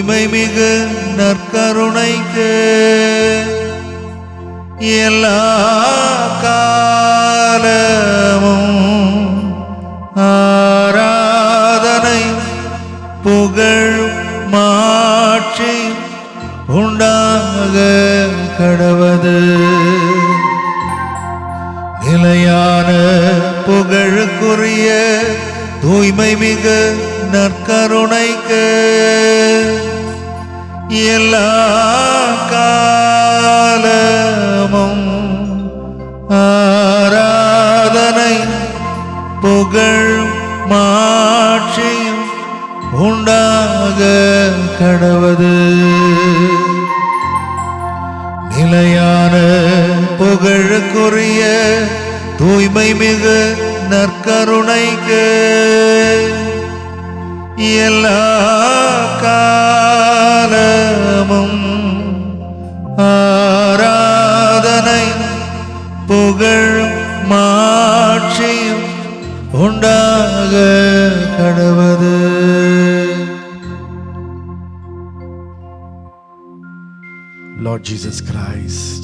தூய்மை மிகு நற்கருணைக்கு எல்லா காலமும் ஆராதனை புகழ் மாட்சி உண்டாக கடவது. நிலையான புகழுக்குரிய தூய்மை மிகு நற்கருணைக்கு எல்லா காலமும் ஆராதனை புகழ் மாட்சியும் உண்டாக கடவது. நிலையான புகழுக்குரிய தூய்மை மிகு நற்கருணைக்கு எல்லா காலமும் ஆராதனை புகழ் மாட்சியும் உண்டாக கடவது. Lord Jesus Christ,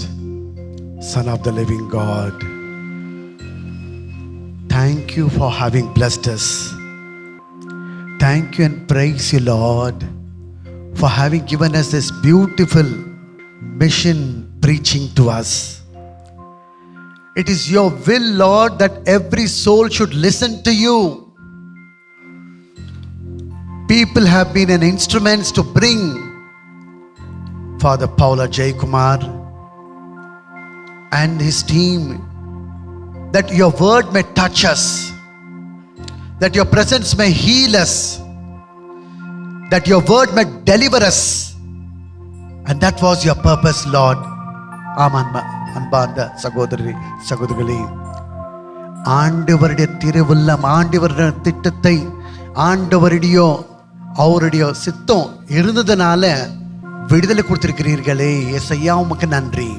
Son of the living God, thank you for having blessed us. Thank you and praise you, Lord, for having given us this beautiful mission preaching to us. It is your will, Lord, that every soul should listen to you. People have been an instruments to bring Father Paula J. Kumar and his team, that your word may touch us, that your presence may heal us, that your word may deliver us. And that was your purpose, Lord. அன்பார்ந்த சகோதரி சகோதரிகளே, ஆண்டவருடைய திருவுள்ளம், ஆண்டவருடைய திட்டத்தை, ஆண்டவருடைய அவருடைய சித்தம் இருந்ததுனால விடுதலை கொடுத்திருக்கிறீர்களே. ஏசையா உமக்கு நன்றி.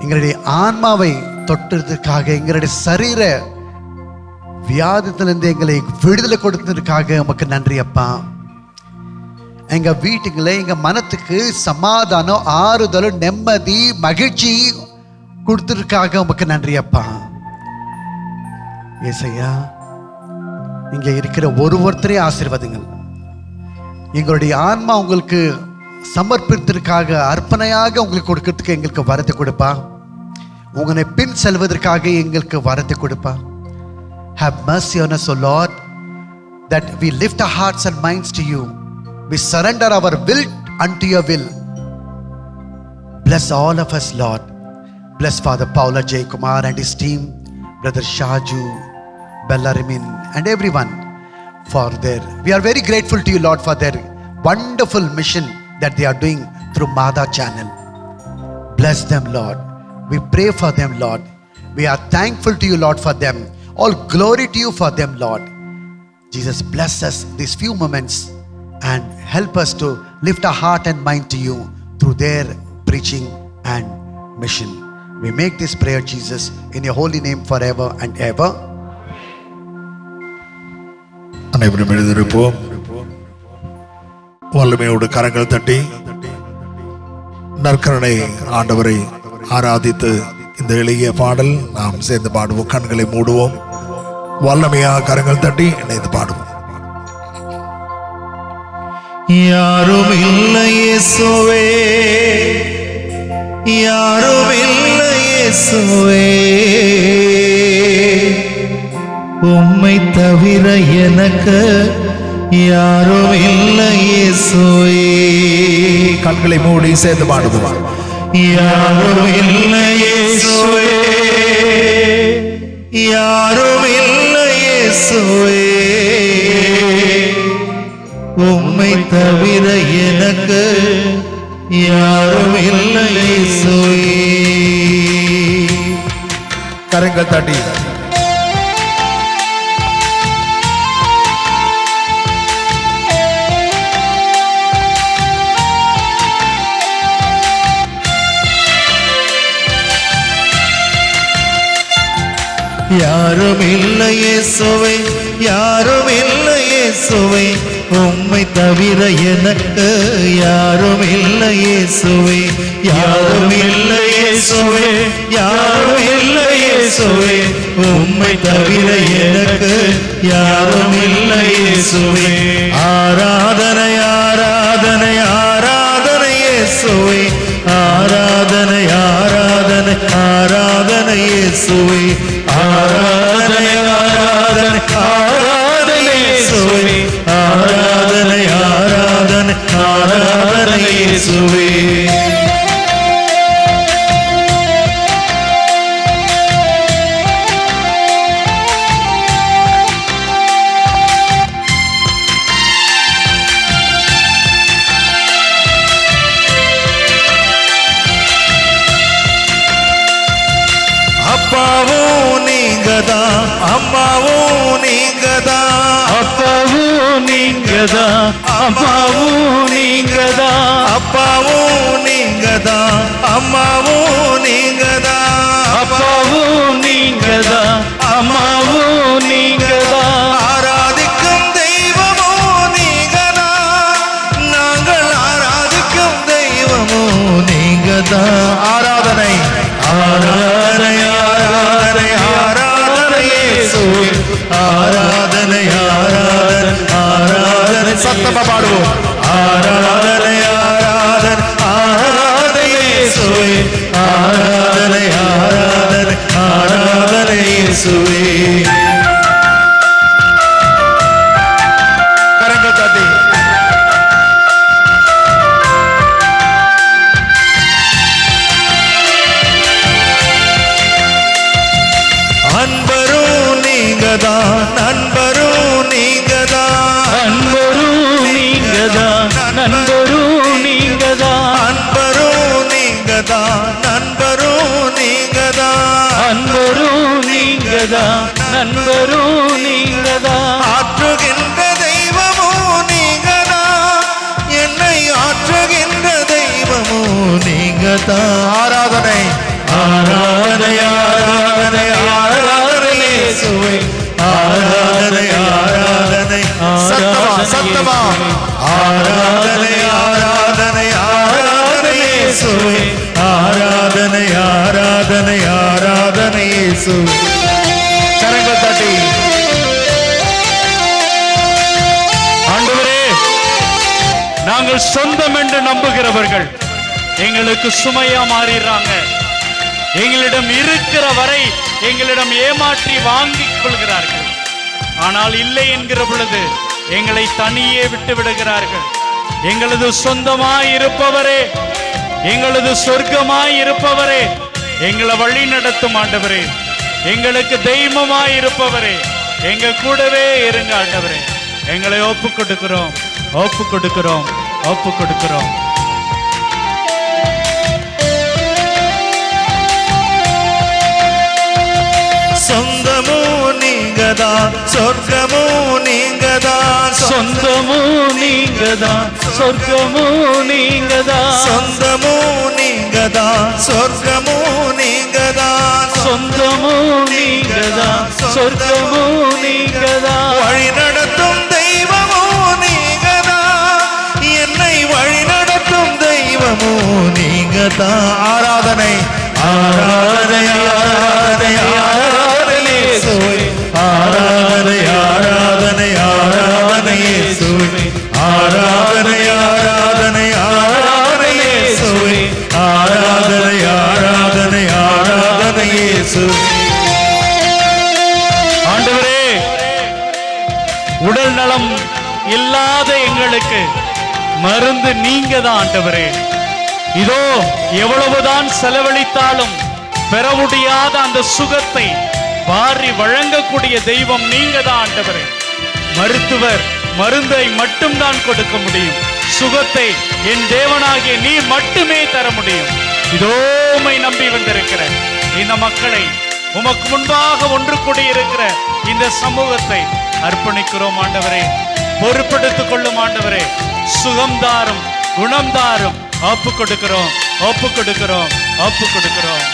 எங்களுடைய ஆன்மாவை தொட்டதுக்காக, எங்களுடைய சரீர வியாதித்திலிருந்து எங்களை விடுதலை கொடுத்ததுக்காக உமக்கு நன்றி அப்பா. எங்க வீட்டுக்குள்ள எங்க மனத்துக்கு சமாதானம், ஆறுதல், நிம்மதி, மகிழ்ச்சி கொடுத்ததுக்காக உமக்கு நன்றி அப்பா. ஏசையா, இங்க இருக்கிற ஒருத்தரையும் ஆசீர்வதிங்கள். எங்களுடைய ஆன்மா உங்களுக்கு சமர்ப்பித்ததற்காக, அர்ப்பணையாக உங்களுக்கு கொடுக்கிறதுக்கு எங்களுக்கு வரத்தை கொடுப்பா. உங்களை பின் செல்வதற்காக எங்களுக்கு வரத்தை கொடுப்பா. Have mercy on us, O Lord, that we lift our hearts and minds to you. We surrender our will unto your will. Bless all of us, Lord. Bless Father Paula J. Kumar and his team, Brother Shaju, Bellarimin, and everyone for their. We are very grateful to you, Lord, for their wonderful mission that they are doing through Mada channel. Bless them, Lord. We pray for them, Lord. We are thankful to you, Lord, for them. All glory to you for them, Lord. Jesus, bless us these few moments and help us to lift our heart and mind to you through their preaching and mission. We make this prayer, Jesus, in your holy name forever and ever. அனைவரும் எழுந்திருப்போம். வல்லமையோடு கரங்கள் தட்டி நற்கருணை ஆண்டவரை ஆராதித்து இந்த எளிய பாடல் நாம் சேர்ந்து பாடுவோம். கண்களை மூடுவோம். வல்லமையாக கரங்கள் தட்டி இணைந்து பாடுவோம். யாரும் இல்லை இயேசுவே, யாரும் இல்லை இயேசுவே, உம்மை தவிர எனக்கு யாரும் இல்லை இயேசுவே. கண்களை மூடி சேர்ந்து பாடுவோம். யாரும் இல்லை இயேசுவே, யாரும் இல்லை இயேசுவே, உம்மை தவிர எனக்கு யாரும் இல்லை இயேசுவே. கரங்கள் தட்டி யாரும் இல்லை இயேசுவே, யாரும் இல்லை இயேசுவே, உம்மை தவிர எனக்கு யாரும் இல்லை இயேசுவே, யாரும் இல்லை இயேசுவே, யாரும் இல்லை இயேசுவே, உம்மை தவிர எனக்கு யாரும் இல்லை இயேசுவே. ஆராதனை ஆராதனை ஆராதனை இயேசுவே, ஆராதனை ஆராதனை ஆராதனை இயேசுவே, ஆராதனை ஆராதனை ஆராதனை இயேசுவே, ஆராதனை ஆராதனை ஆராதனை இயேசுவே. அப்பாவும் நீங்கதான், அம்மாவும் நீங்கதான், அப்பாவும் நீங்கதான், அம்மாவும் நீங்கதான், அப்பாவும் நீங்கதான், அம்மாவும் நீங்கதான், அப்பாவும் நீங்கதான், அம்மாவும் நீங்கதான். ஆராதிக்கும் தெய்வமோ நீங்கதான், நாங்கள் ஆராதிக்கும் தெய்வமோ நீங்கதான். ஆராதனை ஆராதனை ஆராதனை ஆராதனை இயேசுவே, ஆராதனை ஆராதனை ஆராதனை. சத்தமா பாடுவோம். ஆராதனை ஆராதனை ஆராதனை இயேசுவே, ஆராதனை ஆராதனை ஆராதனை இயேசுவே. கரங்கள் தட்டி அன்பரும் நீங்கதான், நண்பரும் நீங்கதான், அன்பரும் நீங்கதான், நண்பரும் நீங்கதான், அன்பரும் நீங்கதான், நண்பரும் நீங்கதான், அன்பரும் நீங்கதான், நண்பரும் நீங்கதான். ஆற்றுகின்ற தெய்வமோ நீங்கதான், என்னை ஆற்றுகின்ற தெய்வமோ நீங்கதான். ஆராதனை ஆராதனை ஆராதனை ஆராதனை இயேசுவே, ஆராதனை ஆராதனை சத்தமா சத்தமா. ஆராதனை ஆராதனை ஆராதனை இயேசுவே, ஆராதனை ஆராதனை ஆராதனை இயேசுவே. கரங்கள் தட்டி ஆண்டவரே, நாங்கள் சொந்தம் என்று நம்புகிறவர்கள் எங்களுக்கு சுமையா மாறிடுறாங்க. எங்களிடம் இருக்கிற வரை எங்களிடம் ஏமாற்றி வாங்கிக் கொள்கிறார்கள். ஆனால் இல்லை என்கிற பொழுது எங்களை தனியே விட்டு விடுகிறார்கள். எங்களது சொந்தமாய் இருப்பவரே, எங்களது சொர்க்கமாய் இருப்பவரே, எங்களை வழி நடத்தும் ஆண்டவரே, எங்களுக்கு தெய்வமாய் இருப்பவரே, எங்க கூடவே இருங்க ஆண்டவரே. எங்களை ஒப்பு கொடுக்கிறோம், ஒப்பு கொடுக்கிறோம், ஒப்பு கொடுக்கிறோம். சொந்தமும் நீங்கதான், சொர்க்கமும் நீங்கதான், சொந்தமும் நீங்கதான், சொர்க்கமும் நீங்கதான், சொந்தமும் நீங்கதான், சொர்க்கமும் நீங்கதான், சொந்தமும் நீங்கதான், சொர்க்கமும் நீங்கதான். வழி நடத்தும் தெய்வமோ நீங்கதான், என்னை வழி நடத்தும் தெய்வமோ நீங்கதான். ஆராதனை ஆராதனை ஆராதனை ஆராதனை இயேசுவே, ஆராதனை ஆராதனை ஆராதனை இயேசுவே, ஆராதனை ஆராதனை ஆராதனை இயேசுவே, ஆராதனை ஆராதனை ஆராதனை இயேசுவே. ஆண்டவரே, உடல் நலம் இல்லாத எங்களுக்கு மருந்து நீங்க தான் ஆண்டவரே. இதோ எவ்வளவுதான் செலவழித்தாலும் பெற முடியாத அந்த சுகத்தை வாரி வழங்கக்கூடிய தெய்வம் நீங்க தான் ஆண்டவரே. மருத்துவர் மருந்தை மட்டும்தான் கொடுக்க முடியும், சுகத்தை என் தேவனாகிய நீ மட்டுமே தர முடியும். இதோ உம்மை நம்பி வந்திருக்கிற இந்த மக்களை, உமக்கு முன்பாக ஒன்று கூடியிருக்கிற இந்த சமூகத்தை அர்ப்பணிக்கிறோம் ஆண்டவரே. பொறுப்பெடுத்துக் கொள்ளும் ஆண்டவரே. சுகம்தாரும் குணம்தாரும் ஒப்பு கொடுக்கிறோம், ஒப்பு கொடுக்கிறோம், ஒப்பு கொடுக்கிறோம்.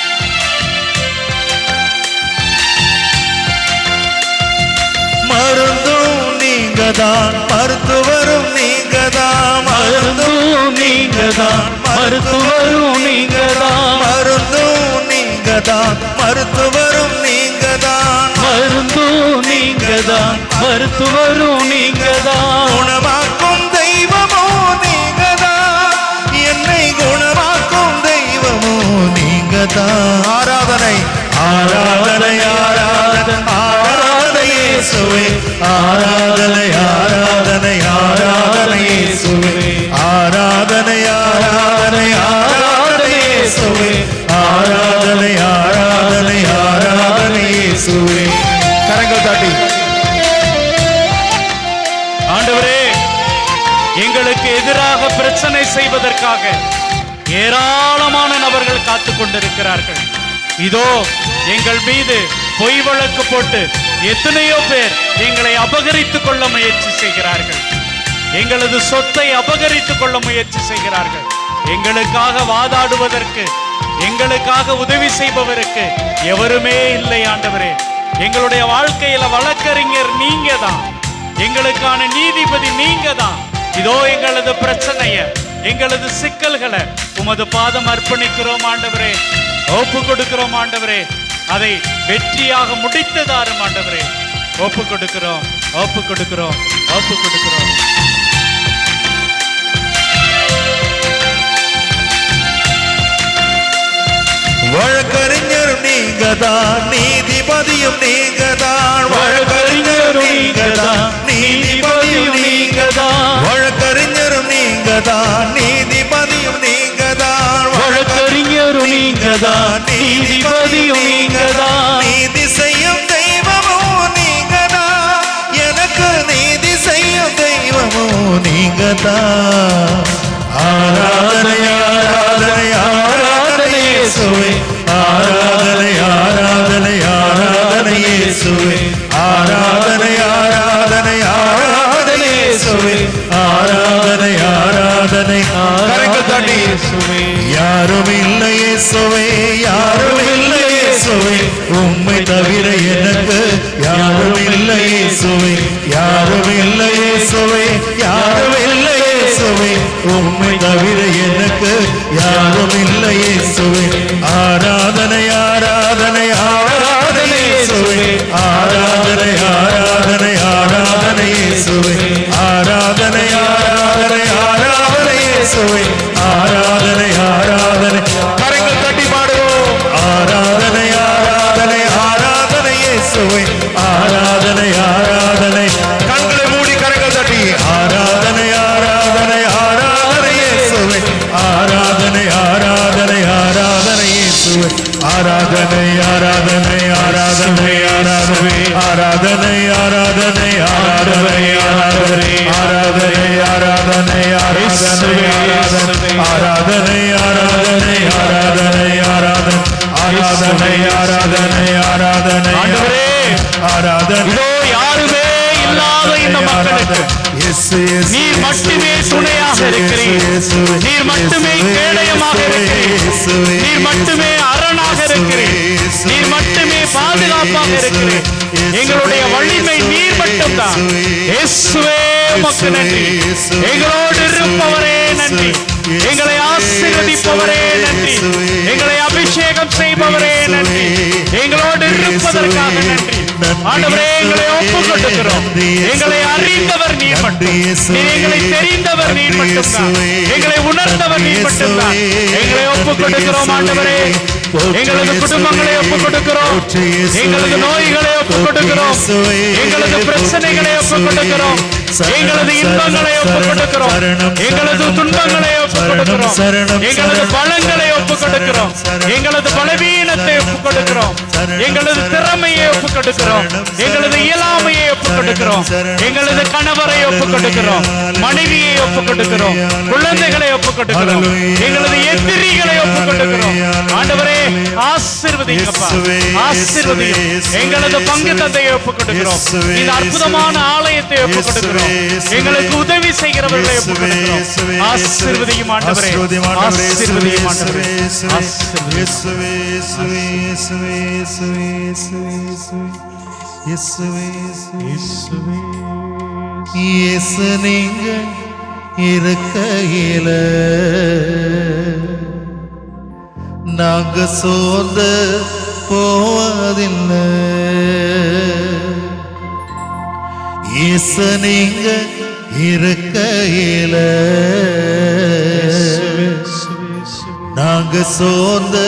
மருந்தும் நீங்க நீங்கதான் மருத்துவரும் நீங்கதான் மருந்தும் நீங்கதான் மருத்துவரும் நீங்கதான் மருந்தும் நீங்கதான் மருத்துவரும் நீங்கதான் மருந்தும் நீங்கதான் மருத்துவரும் நீங்கதான் குணமாக்கும் தெய்வமோ நீங்கதான் என்னை குணமாக்கும் தெய்வமோ நீங்கதான் ஆராதனை ஆராதனை ஆராதனை ஆராதனை இயேசுவே ஆராதனை ஆராதனை ஆராதனை இயேசுவே ஆராதனை ஆராதனை ஆராதனை இயேசுவே ஆராதனை ஆராதனை ஆராதனை இயேசுவே கரங்கள் தட்டி ஆண்டவரே, எங்களுக்கு எதிராக பிரச்சனை செய்வதற்காக ஏராளமான நபர்கள் காத்துக் கொண்டிருக்கிறார்கள். இதோ எங்கள் மீது பொய் வழக்கு போட்டு எத்தனையோ பேர் எங்களை அபகரித்துக் கொள்ள முயற்சி செய்கிறார்கள். எங்களது சொத்தை அபகரித்துக் கொள்ள முயற்சி செய்கிறார்கள். எங்களுக்காக வாதாடுவதற்கு, எங்களுக்காக உதவி செய்பவருக்கு எவருமே இல்லை ஆண்டவரே. எங்களுடைய வாழ்க்கையில வழக்கறிஞர் நீங்க தான், எங்களுக்கான நீதிபதி நீங்க தான். இதோ எங்களது பிரச்சனைய, எங்களது சிக்கல்களை உமது பாதம் அர்ப்பணிக்கிறோம் ஆண்டவரே. ஒப்பு கொடுக்கிறோம் ஆண்டவரே. அதை வெற்றியாக முடித்ததாரும் ஆண்டவரே. ஒப்பு கொடுக்கிறோம், ஒப்பு கொடுக்கிறோம், ஒப்பு கொடுக்கிறோம். வழக்கறிஞரும் நீங்கதான் நீதிபதியும் நீங்கதான் வழக்கறிஞரும் நீங்கதான் நீதிபதியும் நீங்கதான் வழக்கறிஞரும் நீங்கதான் நீதிபதியும் நீங்கதான் வழக்கறிஞரும் நீங்கதான் நீதிபதியும் நீங்கதான் நீதி செய்யும் தெய்வமோ நீங்கதான் எனக்கு நீதி செய்யும் தெய்வமோ நீங்கதான் ஆராதனை ஆராதனை ஆராதனை இயேசுவே ஆராதனை ஆராதனை ஆராதனை இயேசுவே ஆராதனை ஆராதனை ஆராதனை இயேசுவே ஆராதனை ஆராதனை கரங்கள் தட்டி இயேசுவே யாரும் இல்லை இயேசுவே யாரும் இல்லை இயேசுவே உம்மை தவிர எனக்கு யாரும் இல்லை இயேசுவே யாரும் இல்லை இயேசுவே யாரும் இல்லை இயேசுவே உம்மை தவிர எனக்கு யாரும் இல்லை இயேசுவே ஆராதனை ஆராதனை ஆராதனை இயேசுவே ஆராதனை ஆராதனை ஆராதனை இயேசுவே ஆராதனை ஆராதனை ஆராதனை இயேசுவே ஆராதனை ஆராதனை கரங்கள் தட்டி பாடுவோம் ஆராதனை ஆராதனை ஆராதனை இயேசுவே ஆராதனை ஆராதனை கண்களை மூடி கரங்கள் தட்டி ஆராதனை ஆராதனை ஆராதனை இயேசுவே ஆராதனை ஆராதனை ஆராதனை இயேசுவே ஆராதனை ஆராதனை ஆராதனை ஆராதனை ஆராதனை ஆராதனை ஆராதனை ஆராதனை ஆராதனை ஆராதனை ஆராதனை ஆராதனை ஆராதனை ஆராதனை ஆராதனை ஆராதனை ஆராதனை ஆண்டவரே, ஆராதனை இதோ யாருமே இல்லாத இந்த மக்களுக்கு நீர் மட்டுமே துணையாக இருக்கிறீர். நீர் மட்டுமே கேடயமாக இருக்கிறீர். நீர் மட்டுமே அரணாக இருக்கிறீர். நீர் மட்டுமே பாதுகாப்பாக இருக்கிறீர். எங்களுடைய வலிமை நீர் மட்டும்தான். இயேசுவே உமக்கு நன்றி. எங்களோடு இருப்பவரே நன்றி. எங்களை ஆசீர்வதிப்பவரே நன்றி. எங்களை அபிஷேகம் செய்பவரே நன்றி. எங்களோடு இருப்பதற்காக நன்றி. ஆண்டவரே, எங்களை ஒப்புக் கொடுக்கிறோம். எங்களை அறிந்தவர் நீர் மட்டும். நீர் எங்களை தெரிந்தவர் நீர் மட்டும்தான். எங்களை உணர்ந்தவர் நீர் மட்டும்தான். எங்களை ஒப்புக் கொடுக்கிறோம் ஆண்டவரே. எங்களது குடும்பங்களை ஒப்புக் கொடுக்கிறோம். எங்களது நோய்களை ஒப்புக் கொடுக்கிறோம். எங்களது பிரச்சனைகளை ஒப்புக் கொடுக்கிறோம். எங்களது இன்பங்களை ஒப்புக் கொடுக்கிறோம். எங்களது துன்பங்களை ஒப்புக் கொடுக்கிறோம். எங்களது பலங்களை ஒப்புக் கொடுக்கிறோம். எங்களது பலவீனத்தை ஒப்புக் கொடுக்கிறோம். எங்களது திறமையை ஒப்புக் கொடுக்கிறோம். எங்களது இயலாமையை ஒப்புக் கொடுக்கிறோம். எங்களது கணவரை ஒப்புக் கொடுக்கிறோம். மனைவியை ஒப்புக் கொடுக்கிறோம். குழந்தைகளை ஒப்புக் கொடுக்கிறோம். எங்களது எதிரிகளை ஒப்புக் கொடுக்கிறோம். ஆண்டவரே, ஆசீர்வதிங்கப்பா, ஆசீர்வதியும். எங்களது பங்கு தந்தையை ஒப்புக் கொடுக்கிறோம். இந்த அற்புதமான ஆலயத்தை ஒப்புக் கொடுக்கிறோம். எங்களுக்கு உதவி செய்கிறவர்களை ஒப்புக் கொடுக்கிறோம். ஆசீர்வதியும் ஆண்டவரே, ஆசீர்வதியும் ஆண்டவரே, ஆசீர்வதியும். இயேசு நீங்க இருக்கையில நாங்க சோர்ந்து போவதில்லை. இயேசு நீங்க இருக்கையில நாங்க சோர்ந்து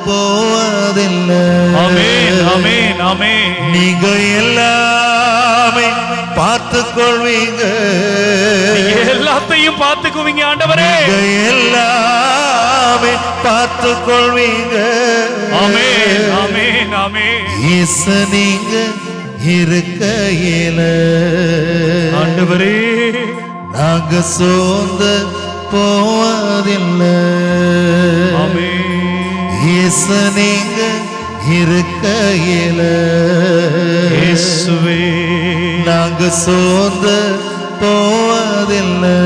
போவதில்லை. ஆமென், ஆமென், ஆமென். நீங்க எல்லாமே பார்த்துக் கொள்வீங்க, எல்லாத்தையும் பார்த்துக்குவீங்க ஆண்டவரே. நீங்க எல்லாமே பார்த்துக் கொள்வீங்க. ஆமென், ஆமென், ஆமென். இயேசு நீங்க இருக்கையில ஆண்டவரே நாங்க சோர்ந்து போவதில்லை. ஆமென். இயேசு நீங்க இருக்கையில இயேசுவே நாங்க சோர்ந்து போவதில்லை.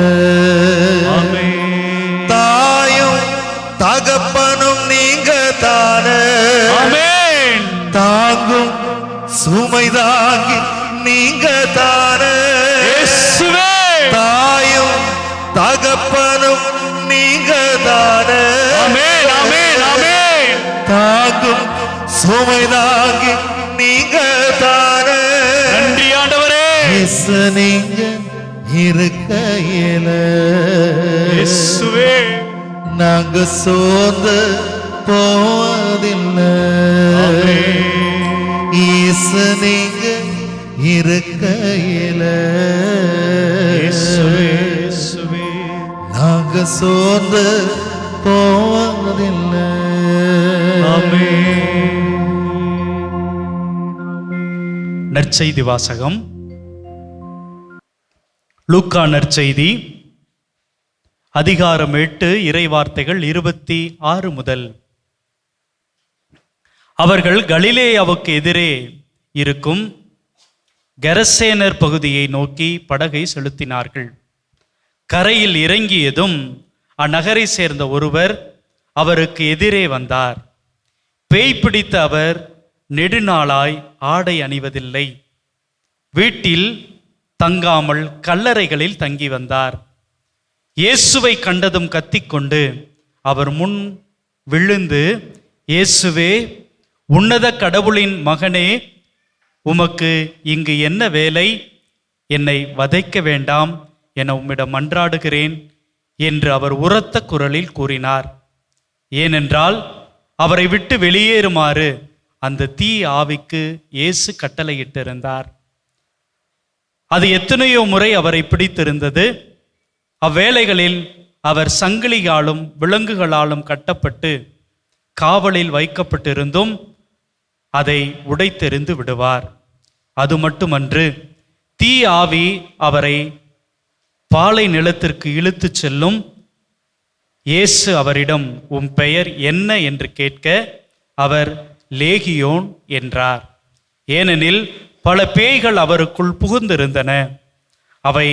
ஆமென். தாயும் தகப்பனும் நீங்க தானே, ஆமென். தாங்கும் சுமை தாங்கி நீங்க தானே. இயேசுவே தாயும் தகப்பனும் நீங்க தானே. ஆமென், ஆமென், ஆமென். தாங்கும் சுமை தாங்கி நீங்க தானே. நன்றி ஆண்டவரே. இயேசு நீங்க இருக்கையில இயேசுவே நாங்க சோர்ந்து போவதில்லை. ஆமென். இயேசு நீங்க இருக்கையில இயேசுவே இயேசுவே நாங்க சோர்ந்து போவதில்லை. ஆமென். நற்செய்தி வாசகம். லூக்கா நற்செய்தி அதிகாரம் 8 இறைவார்த்தைகள் 26 முதல். அவர்கள் கலிலேயாவுக்கு எதிரே இருக்கும் கெரசேனர் பகுதியை நோக்கி படகை செலுத்தினார்கள். கரையில் இறங்கியதும் அந்நகரை சேர்ந்த ஒருவர் அவருக்கு எதிரே வந்தார். பேய் பிடித்த அவர் நெடுநாளாய் ஆடை அணிவதில்லை. வீட்டில் தங்காமல் கல்லறைகளில் தங்கி வந்தார். இயேசுவை கண்டதும் கத்திக்கொண்டு அவர் முன் விழுந்து, இயேசுவே, உன்னத கடவுளின் மகனே, உமக்கு இங்கு என்ன வேலை? என்னை வதைக்க வேண்டாம் என உம்மிடம் மன்றாடுகிறேன் என்று அவர் உரத்த குரலில் கூறினார். ஏனென்றால் அவரை விட்டு வெளியேறுமாறு அந்த தீ ஆவிக்கு இயேசு கட்டளையிட்டிருந்தார். அது எத்தனையோ முறை அவரை பிடித்திருந்தது. அவ்வேளைகளில் அவர் சங்கிலியாலும் விலங்குகளாலும் கட்டப்பட்டு காவலில் வைக்கப்பட்டிருந்தும் அதை உடைத்தெறிந்து விடுவார். அது மட்டுமன்று, தீ ஆவி அவரை பாலை நிலத்திற்கு இழுத்துச் செல்லும். இயேசு அவரிடம், உம் பெயர் என்ன என்று கேட்க அவர் லேகியோன் என்றார். ஏனெனில் பல பேய்கள் அவருக்குள் புகுந்திருந்தன. அவை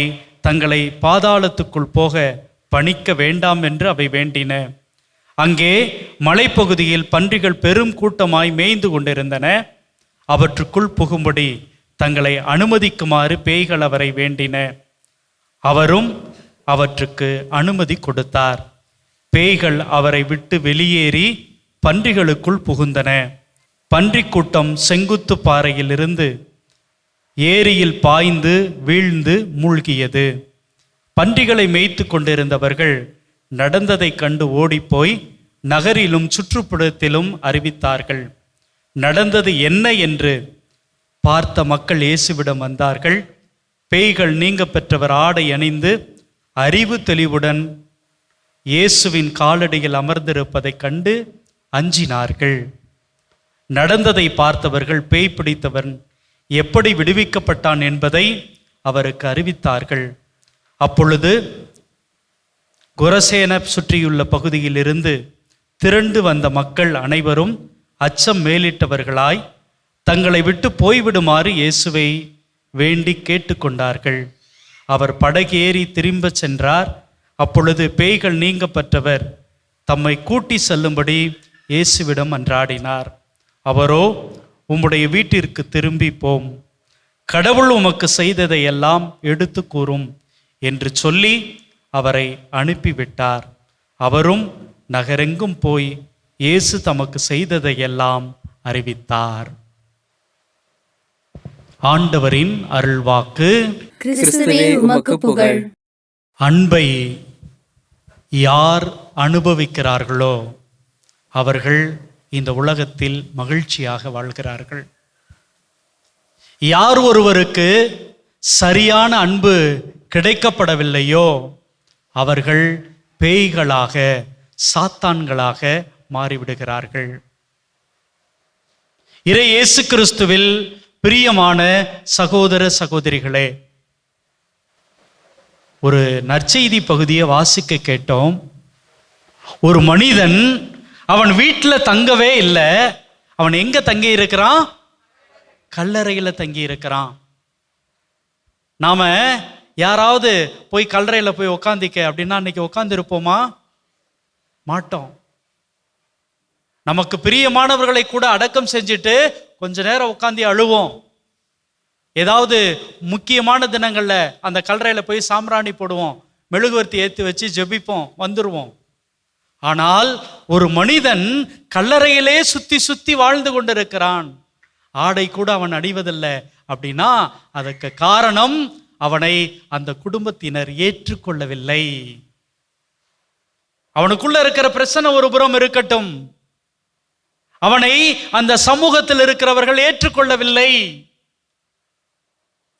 தங்களை பாதாளத்துக்குள் போக பணிக்க வேண்டாம் என்று அவை வேண்டின. அங்கே மலைப்பகுதியில் பன்றிகள் பெரும் கூட்டமாய் மேய்ந்து கொண்டிருந்தன. அவற்றுக்குள் புகும்படி தங்களை அனுமதிக்குமாறு பேய்கள் அவரை வேண்டின. அவரும் அவற்றுக்கு அனுமதி கொடுத்தார். பேய்கள் அவரை விட்டு வெளியேறி பன்றிகளுக்குள் புகுந்தன. பன்றிக் கூட்டம் செங்குத்து பாறையில் இருந்து ஏரியில் பாய்ந்து வீழ்ந்து மூழ்கியது. பன்றிகளை மேய்த்து கொண்டிருந்தவர்கள் நடந்ததைக் கண்டு ஓடிப்போய் நகரிலும் சுற்றுப்புறத்திலும் அறிவித்தார்கள். நடந்தது என்ன என்று பார்த்த மக்கள் இயேசுவிடம் வந்தார்கள். பேய்கள் நீங்க பெற்றவர் ஆடை அணிந்து அறிவு தெளிவுடன் இயேசுவின் காலடியில் அமர்ந்திருப்பதைக் கண்டு அஞ்சினார்கள். நடந்ததை பார்த்தவர்கள் பேய் பிடித்தவன் எப்படி விடுவிக்கப்பட்டான் என்பதை அவருக்கு அறிவித்தார்கள். அப்பொழுது கொரசேன சுற்றியுள்ள பகுதியில் இருந்து திரண்டு வந்த மக்கள் அனைவரும் அச்சம் மேலிட்டவர்களாய் தங்களை விட்டு போய்விடுமாறு இயேசுவை வேண்டி கேட்டுக்கொண்டார்கள். அவர் படகேறி திரும்ப சென்றார். அப்பொழுது பேய்கள் நீங்க பெற்றவர் தம்மை கூட்டி செல்லும்படி இயேசுவிடம் மன்றாடினார். அவரோ, உம்முடைய வீட்டிற்கு திரும்பி போம், கடவுள் உமக்கு செய்ததை எல்லாம் எடுத்து கூறும் என்று சொல்லி அவரை அனுப்பிவிட்டார். அவரும் நகரெங்கும் போய் இயேசு தமக்கு செய்ததை எல்லாம் அறிவித்தார். ஆண்டவரின் அருள்வாக்கு. கிறிஸ்துவே உமக்கு புகழ். அன்பை யார் அனுபவிக்கிறார்களோ அவர்கள் இந்த உலகத்தில் மகிழ்ச்சியாக வாழ்கிறார்கள். யார் ஒருவருக்கு சரியான அன்பு கிடைக்கப்படவில்லையோ அவர்கள் பேய்களாக, சாத்தான்களாக மாறிவிடுகிறார்கள். இறை இயேசு கிறிஸ்துவில் பிரியமான சகோதர சகோதரிகளே, ஒரு நற்செய்தி பகுதியை வாசிக்க கேட்டோம். ஒரு மனிதன் அவன் வீட்டில் தங்கவே இல்லை. அவன் எங்க தங்கி இருக்கிறான்? கல்லறையில் தங்கி இருக்கிறான். நாம யாராவது போய் கல்லறையில் போய் உக்காந்திக்க அப்படின்னா இன்னைக்கு உட்காந்து இருப்போமா? மாட்டோம். நமக்கு பிரியமானவர்களை கூட அடக்கம் செஞ்சுட்டு கொஞ்ச நேரம் உட்காந்து அழுவோம். ஏதாவது முக்கியமான தினங்கள்ல அந்த கல்லறையில போய் சாம்பிராணி போடுவோம், மெழுகுவர்த்தி ஏற்றி வச்சு ஜெபிப்போம், வந்துடுவோம். ஆனால் ஒரு மனிதன் கல்லறையிலே சுத்தி சுத்தி வாழ்ந்து கொண்டிருக்கிறான். ஆடை கூட அவன் அணிவதில்லை. அப்படின்னா அதற்கு காரணம் அவனை அந்த குடும்பத்தினர் ஏற்றுக்கொள்ளவில்லை. அவனுக்குள்ள இருக்கிற பிரச்சனை ஒரு புறம் இருக்கட்டும், அவனை அந்த சமூகத்தில் இருக்கிறவர்கள் ஏற்றுக்கொள்ளவில்லை.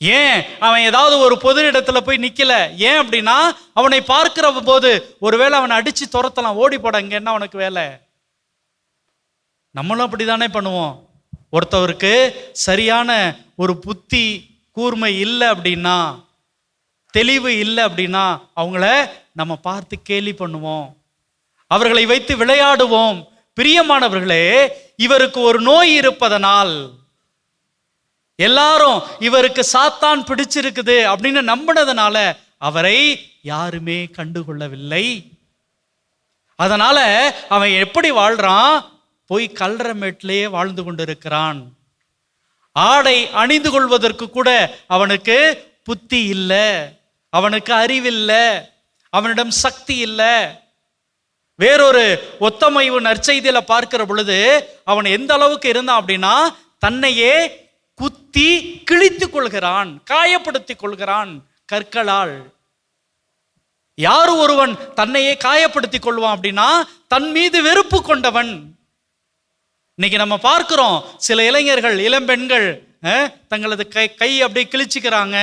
ஏன் அவன் ஏதாவது ஒரு பொது இடத்துல போய் நிக்கல? ஏன் அப்படின்னா அவனை பார்க்கிற போது ஒருவேளை அவனை அடிச்சு துரத்தலாம், ஓடி போட, இங்க என்ன அவனுக்கு வேலை? நம்மளும் அப்படித்தானே பண்ணுவோம். ஒருத்தவருக்கு சரியான ஒரு புத்தி கூர்மை இல்லை அப்படின்னா, தெளிவு இல்லை அப்படின்னா அவங்கள நம்ம பார்த்து கேலி பண்ணுவோம், அவர்களை வைத்து விளையாடுவோம். பிரியமானவர்களே, இவருக்கு ஒரு நோய் இருப்பதனால் எல்லாரும் இவருக்கு சாத்தான் பிடிச்சிருக்குது அப்படின்னு நம்பினதுனால அவரை யாருமே கண்டுகொள்ளவில்லை. அதனால அவன் எப்படி வாழ்றான்? போய் கல்லறைமேட்டிலேயே வாழ்ந்து கொண்டிருக்கிறான். ஆடை அணிந்து கொள்வதற்கு கூட அவனுக்கு புத்தி இல்லை, அவனுக்கு அறிவில்லை, அவனிடம் சக்தி இல்லை. வேறொரு ஒத்தமைவு நற்செய்தியில பார்க்கிற பொழுது அவன் எந்த அளவுக்கு இருந்தான் அப்படின்னா தன்னையே குத்தி கிழித்துக் கொள்கிறான், காயப்படுத்திக் கொள்கிறான் கற்களால். யாரு ஒருவன் தன்னையே காயப்படுத்திக் கொள்வான் அப்படின்னா தன் மீது வெறுப்பு கொண்டவன். இன்னைக்கு நம்ம பார்க்கிறோம், சில இளைஞர்கள், இளம்பெண்கள் தங்களது கை அப்படியே கிழிச்சுக்கிறாங்க,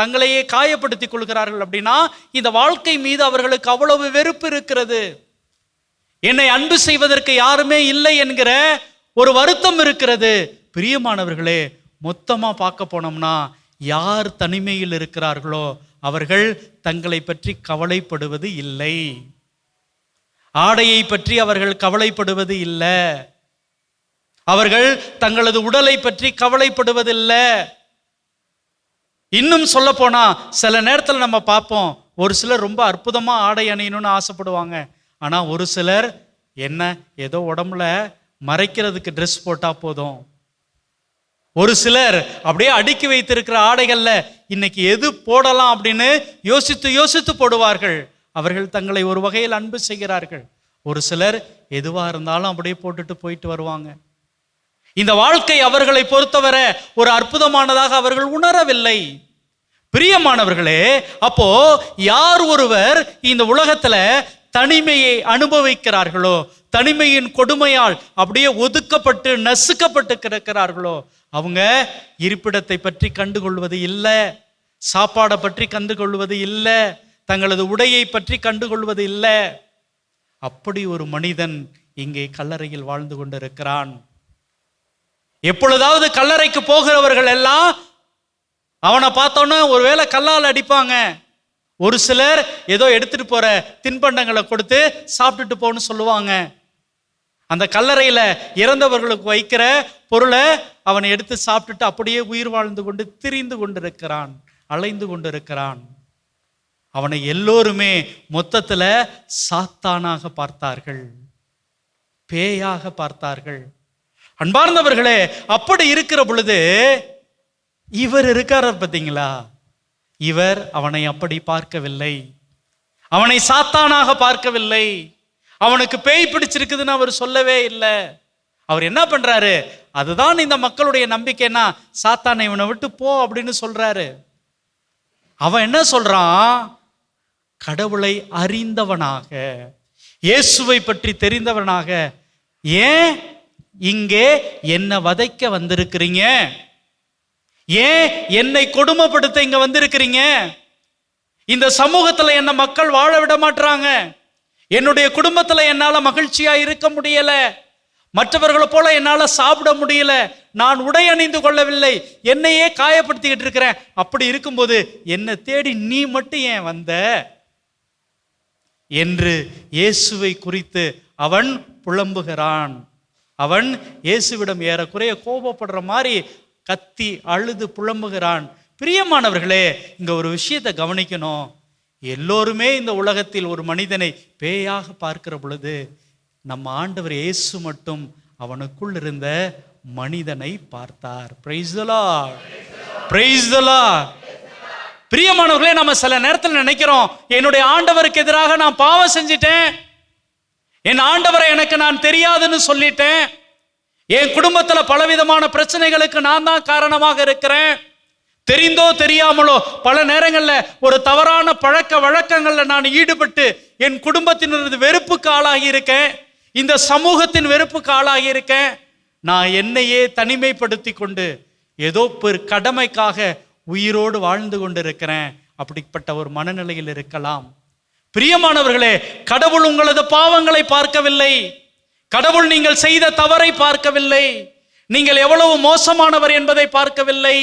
தங்களையே காயப்படுத்திக் கொள்கிறார்கள். அப்படின்னா இந்த வாழ்க்கை மீது அவர்களுக்கு அவ்வளவு வெறுப்பு இருக்கிறது. என்னை அன்பு செய்வதற்கு யாருமே இல்லை என்கிற ஒரு வருத்தம் இருக்கிறது. பிரியமானவர்களே, மொத்தமா பார்க்க போனோம்னா யார் தனிமையில் இருக்கிறார்களோ அவர்கள் தங்களை பற்றி கவலைப்படுவது இல்லை, ஆடையை பற்றி அவர்கள் கவலைப்படுவது இல்லை, அவர்கள் தங்களது உடலை பற்றி கவலைப்படுவதில்லை. இன்னும் சொல்ல போனா சில நேரத்தில் நம்ம பார்ப்போம், ஒரு சிலர் ரொம்ப அற்புதமா ஆடை அணியணும்னு ஆசைப்படுவாங்க. ஆனா ஒரு சிலர் என்ன ஏதோ உடம்புல மறைக்கிறதுக்கு ட்ரெஸ் போட்டா போதும். ஒரு சிலர் அப்படியே அடுக்கி வைத்திருக்கிற ஆடைகள்ல இன்னைக்கு எது போடலாம் அப்படின்னு யோசித்து யோசித்து போடுவார்கள். அவர்கள் தங்களை ஒரு வகையில் அன்பு செய்கிறார்கள். ஒரு சிலர் எதுவா இருந்தாலும் அப்படியே போட்டுட்டு போயிட்டு வருவாங்க. இந்த வாழ்க்கை அவர்களை பொறுத்தவரை ஒரு அற்புதமானதாக அவர்கள் உணரவில்லை. பிரியமானவர்களே, அப்போ யார் ஒருவர் இந்த உலகத்துல தனிமையை அனுபவிக்கிறார்களோ, தனிமையின் கொடுமையால் அப்படியே ஒதுக்கப்பட்டு நசுக்கப்பட்டு கிடக்கிறார்களோ, அவங்க இருப்பிடத்தை பற்றி கண்டுகொள்வது இல்லை, சாப்பாடை பற்றி கண்டுகொள்வது இல்லை, தங்களது உடையை பற்றி கண்டுகொள்வது இல்லை. அப்படி ஒரு மனிதன் இங்கே கல்லறையில் வாழ்ந்து கொண்டிருக்கிறான். எப்பொழுதாவது கல்லறைக்கு போகிறவர்கள் எல்லாம் அவனை பார்த்தோன்னா ஒருவேளை கல்லால் அடிப்பாங்க. ஒரு சிலர் ஏதோ எடுத்துட்டு போற தின்பண்டங்களை கொடுத்து சாப்பிட்டுட்டு போன்னு சொல்லுவாங்க. அந்த கல்லறையில இறந்தவர்களுக்கு வைக்கிற பொருளை அவனை எடுத்து சாப்பிட்டுட்டு அப்படியே உயிர் வாழ்ந்து கொண்டு திரிந்து கொண்டிருக்கிறான், அலைந்து கொண்டிருக்கிறான். அவனை எல்லோருமே மொத்தத்துல சாத்தானாக பார்த்தார்கள், பேயாக பார்த்தார்கள். அன்பார்ந்தவர்களே, அப்படி இருக்கிற பொழுது இவர் இருக்கார பார்த்தீங்களா, இவர் அவனை அப்படி பார்க்கவில்லை. அவனை சாத்தானாக பார்க்கவில்லை. அவனுக்கு பேய் பிடிச்சிருக்குதுன்னு அவர் சொல்லவே இல்லை. அவர் என்ன பண்றாரு, அதுதான் இந்த மக்களுடைய நம்பிக்கைன்னா, சாத்தானை இவனை விட்டு போ அப்படின்னு சொல்றாரு. அவன் என்ன சொல்றான், கடவுளை அறிந்தவனாக, இயேசுவை பற்றி தெரிந்தவனாக, ஏன் இங்கே என்னை வதைக்க வந்திருக்கிறீங்க, ஏன் என்னை கொடுமைப்படுத்த இங்க வந்திருக்கிறீங்க, இந்த சமூகத்துல என்ன மக்கள் வாழ விட மாட்டாங்க, என்னுடைய குடும்பத்துல என்னால மகிழ்ச்சியா இருக்க முடியல, மற்றவர்களை போல என்னால சாப்பிட முடியல, நான் உடை அணிந்து கொள்ளவில்லை, என்னையே காயப்படுத்திக்கிட்டு இருக்கிறேன். அப்படி இருக்கும்போது என்னை தேடி நீ மட்டும் ஏன் வந்த என்று இயேசுவை குறித்து அவன் புலம்புகிறான். அவன் இயேசுவிடம் ஏறக்குறைய கோபப்படுற மாதிரி கத்தி அழுது புலம்புகிறான். பிரியமானவர்களே, இங்க ஒரு விஷயத்தை கவனிக்கணும். எல்லோருமே இந்த உலகத்தில் ஒரு மனிதனை பேயாக பார்க்கிற பொழுது, நம்ம ஆண்டவர் இயேசு மட்டும் அவனுக்குள் இருந்த மனிதனை பார்த்தார். Price the lord, praise the lord. பிரியமானவர்களே, நம்ம சில நேரத்தில் நினைக்கிறோம், என்னுடைய ஆண்டவருக்கு எதிராக நான் பாவம் செஞ்சிட்டேன், என் ஆண்டவரை எனக்கு நான் தெரியாதுன்னு சொல்லிட்டேன், என் குடும்பத்துல பலவிதமான பிரச்சனைகளுக்கு நான் தான் காரணமாக இருக்கிறேன், தெரிந்தோ தெரியாமலோ பல நேரங்கள்ல ஒரு தவறான பழக்க வழக்கங்கள்ல நான் ஈடுபட்டு என் குடும்பத்தினரது வெறுப்புக்கு ஆளாகி இருக்கேன், இந்த சமூகத்தின் வெறுப்புக்கு ஆளாகி இருக்கேன், நான் என்னையே தனிமைப்படுத்தி கொண்டு ஏதோ ஒரு கடமைக்காக உயிரோடு வாழ்ந்து கொண்டிருக்கிறேன். அப்படிப்பட்ட ஒரு மனநிலையில் இருக்கலாம். பிரியமானவர்களே, கடவுள் உங்களது பாவங்களை பார்க்கவில்லை, கடவுள் நீங்கள் செய்த தவறை பார்க்கவில்லை, நீங்கள் எவ்வளவு மோசமானவர் என்பதை பார்க்கவில்லை,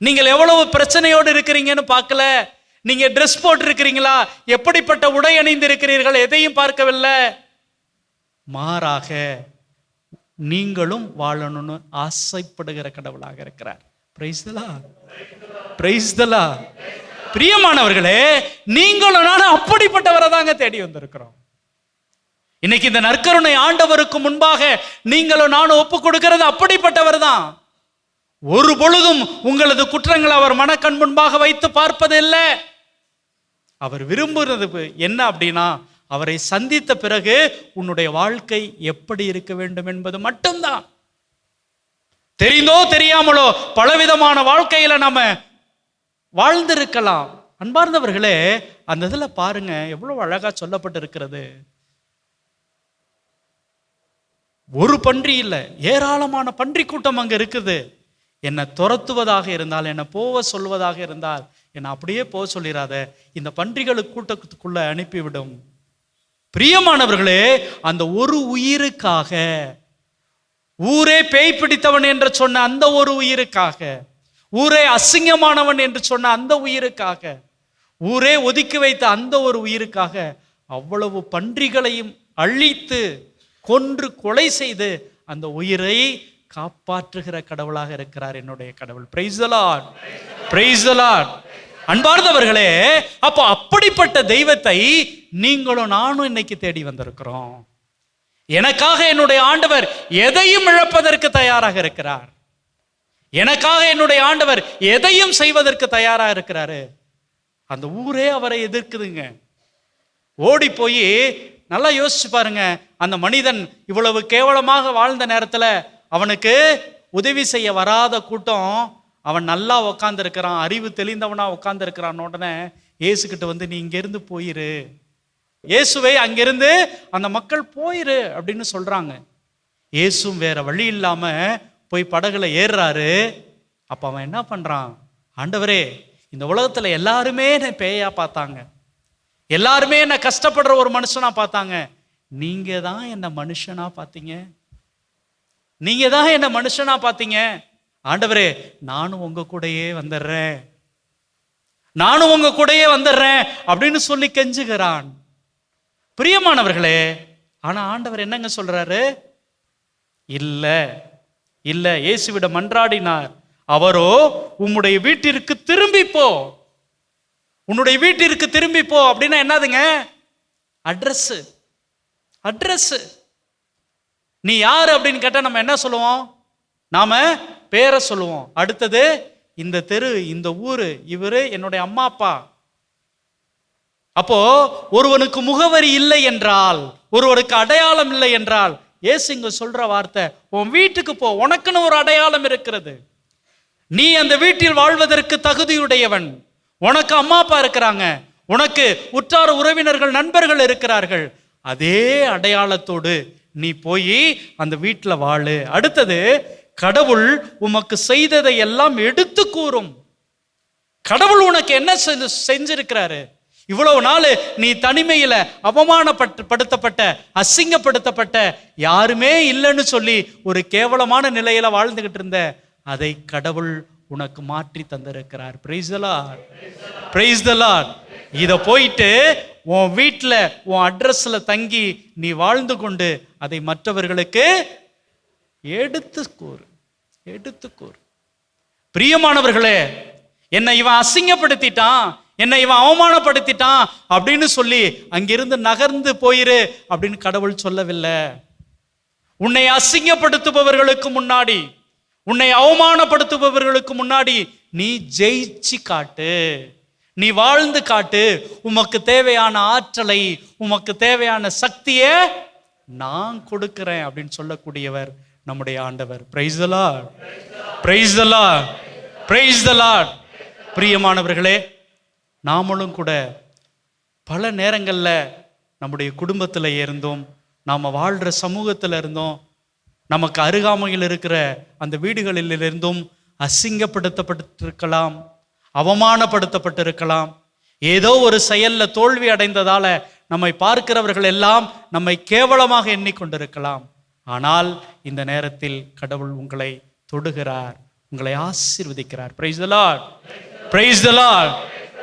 நீங்கள் எவ்வளவு பிரச்சனையோடு இருக்கிறீங்கன்னு பார்க்கல, நீங்க ட்ரெஸ் போட்டு இருக்கிறீங்களா, எப்படிப்பட்ட உடை அணிந்து இருக்கிறீர்கள், எதையும் பார்க்கவில்லை. மாறாக நீங்களும் வாழணும்னு ஆசைப்படுகிற கடவுளாக இருக்கிறார். Price the lord, praise the lord. பிரியமானவர்களே, நீங்களும் நானும் அப்படிப்பட்டவரை தாங்க தேடி வந்திருக்கிறோம். இன்னைக்கு இந்த நற்கருணை ஆண்டவருக்கு முன்பாக நீங்களும் நானும் ஒப்பு கொடுக்கிறது அப்படிப்பட்டவர் தான். ஒரு பொழுதும் உங்களது குற்றங்களை அவர் மனக்கண் முன்பாக வைத்து பார்ப்பது இல்லை. அவர் விரும்புகிறது என்ன அப்படின்னா, அவரை சந்தித்த பிறகு உன்னுடைய வாழ்க்கை எப்படி இருக்க வேண்டும் என்பது மட்டும்தான். தெரிந்தோ தெரியாமலோ பலவிதமான வாழ்க்கையில நாம வாழ்ந்திருக்கலாம். அன்பார்ந்தவர்களே, அந்த இதுல பாருங்க எவ்வளவு அழகா சொல்லப்பட்டு இருக்கிறது. ஒரு பன்றி இல்லை, ஏராளமான பன்றி கூட்டம் அங்க இருக்குது. என்னை துரத்துவதாக இருந்தால், என்னை போக சொல்வதாக இருந்தால், என்னை அப்படியே போக சொல்லிடாத, இந்த பன்றிகளுக்கு கூட்டத்துக்குள்ள அனுப்பிவிடும். பிரியமானவர்களே, அந்த ஒரு உயிருக்காக, ஊரே பேய் பிடித்தவன் என்று சொன்ன அந்த ஒரு உயிருக்காக, ஊரே அசிங்கமானவன் என்று சொன்ன அந்த உயிருக்காக, ஊரே ஒதுக்கி வைத்த அந்த ஒரு உயிருக்காக அவ்வளவு பன்றிகளையும் அழித்து கொன்று கொலை செய்து அந்த உயிரை காப்பாற்றுகிற கடவுளாக இருக்கிறார் என்னுடைய கடவுள். Price the lord, praise the Lord. அன்பார்ந்தவர்களே, அப்போ அப்படிப்பட்ட தெய்வத்தை நீங்களும் நானும் இன்னைக்கு தேடி வந்திருக்கிறோம். எனக்காக என்னுடைய ஆண்டவர் எதையும் இழப்பதற்கு தயாராக இருக்கிறார். எனக்காக என்னுடைய ஆண்டவர் எதையும் செய்வதற்கு தயாராக இருக்கிறாரு. அந்த ஊரே அவரை எதிர்க்குதுங்க. ஓடி போய் நல்லா யோசிச்சு பாருங்க, அந்த மனிதன் இவ்வளவு கேவலமாக வாழ்ந்த நேரத்துல அவனுக்கு உதவி செய்ய வராத கூட்டம், அவன் நல்லா உக்காந்து இருக்கிறான், அறிவு தெளிந்தவனா உட்கார்ந்து இருக்கிறான். உடனே இயேசுகிட்ட வந்து, நீ இங்கிருந்து போயிரு, இயேசுவை அங்கிருந்து அந்த மக்கள் போயிரு அப்படின்னு சொல்றாங்க. இயேசும் வேற வழி இல்லாம போய் படகுல ஏறுறாரு. அப்ப அவன் என்ன பண்றான், ஆண்டவரே, இந்த உலகத்துல எல்லாருமே என்னை பேயா பார்த்தாங்க, எல்லாருமே என்ன கஷ்டப்படுற ஒரு மனுஷனா பார்த்தாங்க, நீங்க தான் என்ன மனுஷனா பார்த்தீங்க, நீங்க தான் என்ன மனுஷனா பார்த்தீங்க. ஆண்டவரே, நானும் உங்க கூடயே வந்துடுறேன், நானும் உங்க கூடயே வந்துடுறேன் அப்படின்னு சொல்லி கெஞ்சுகிறான். பிரியமானவர்களே, ஆனா ஆண்டவர் என்னங்க சொல்றாரு, இல்ல இல்ல, இயேசுவிட மன்றாடினார். அவரோ, உம்முடைய வீட்டிற்கு திரும்பி போ, உன்னுடைய வீட்டிற்கு திரும்பி போ அப்படின்னா என்னதுங்க, அட்ரஸ். அட்ரஸ். நீ யாரு அப்படின்னு கேட்டா நம்ம என்ன சொல்லுவோம், நாம பேரை சொல்லுவோம், அடுத்தது இந்த தெரு, இந்த ஊரு, இவரு என்னுடைய அம்மா அப்பா. அப்போ ஒருவனுக்கு முகவரி இல்லை என்றால், ஒருவனுக்கு அடையாளம் இல்லை என்றால், இயேசு இங்க சொல்ற வார்த்தை, உன் வீட்டுக்கு போ, உனக்குன்னு ஒரு அடையாளம் இருக்கிறது. நீ அந்த வீட்டில் வாழ்வதற்கு தகுதியுடையவன். உனக்கு அம்மா அப்பா இருக்கிறாங்க, உனக்கு உற்றார உறவினர்கள் நண்பர்கள் இருக்கிறார்கள். அதே அடையாளத்தோடு நீ போய் அந்த வீட்டில் வாழு. அடுத்தது, கடவுள் உமக்கு செய்ததை எல்லாம் எடுத்து கூறும். கடவுள் உனக்கு என்ன செஞ்சிருக்கிறாரு? இவ்வளவு நாள் நீ தனிமையில அவமானப்படுத்தப்பட்ட, அசிங்கப்படுத்தப்பட்ட, யாருமே இல்லைன்னு சொல்லி ஒரு கேவலமான நிலையில வாழ்ந்துகிட்டு இருந்த, அதை கடவுள் உனக்கு மாற்றி தந்திருக்கிறார். Price the lord, praise the Lord. இத போயிட்டு உன் வீட்டில் உன் அட்ரஸ்ல தங்கி நீ வாழ்ந்து கொண்டு அதை மற்றவர்களுக்கு எடுத்து கூறு, எடுத்து கூறு. பிரியமானவர்களே, என்னை இவன் அசிங்கப்படுத்திட்டான், என்னை இவன் அவமானப்படுத்திட்டான் அப்படின்னு சொல்லி அங்கிருந்து நகர்ந்து போயிரு அப்படின்னு கடவுள் சொல்லவில்லை. உன்னை அசிங்கப்படுத்துபவர்களுக்கு முன்னாடி, உன்னை அவமானப்படுத்துபவர்களுக்கு முன்னாடி நீ ஜெயிச்சு காட்டு, நீ வாழ்ந்து காட்டு. உமக்கு தேவையான ஆற்றலை, உமக்கு தேவையான சக்தியை நான் கொடுக்கிறேன் அப்படின்னு சொல்லக்கூடியவர் நம்முடைய ஆண்டவர். Price the lord, praise the lord, praise the lord. பிரியமானவர்களே, நாமளும் கூட பல நேரங்களில் நம்முடைய குடும்பத்தில் இருந்தோம், நாம் வாழ்கிற சமூகத்தில் இருந்தோம், நமக்கு அருகாமையில் இருக்கிற அந்த வீடுகளில் இருந்தும் அசிங்கப்படுத்தப்பட்டிருக்கலாம், அவமானப்படுத்தப்பட்டிருக்கலாம். ஏதோ ஒரு செயலில் தோல்வி அடைந்ததால நம்மை பார்க்கிறவர்கள் எல்லாம் நம்மை கேவலமாக எண்ணிக்கொண்டிருக்கலாம். ஆனால் இந்த நேரத்தில் கடவுள் உங்களை தொடுகிறார், உங்களை ஆசீர்வதிக்கிறார். Price the lord, praise the lord,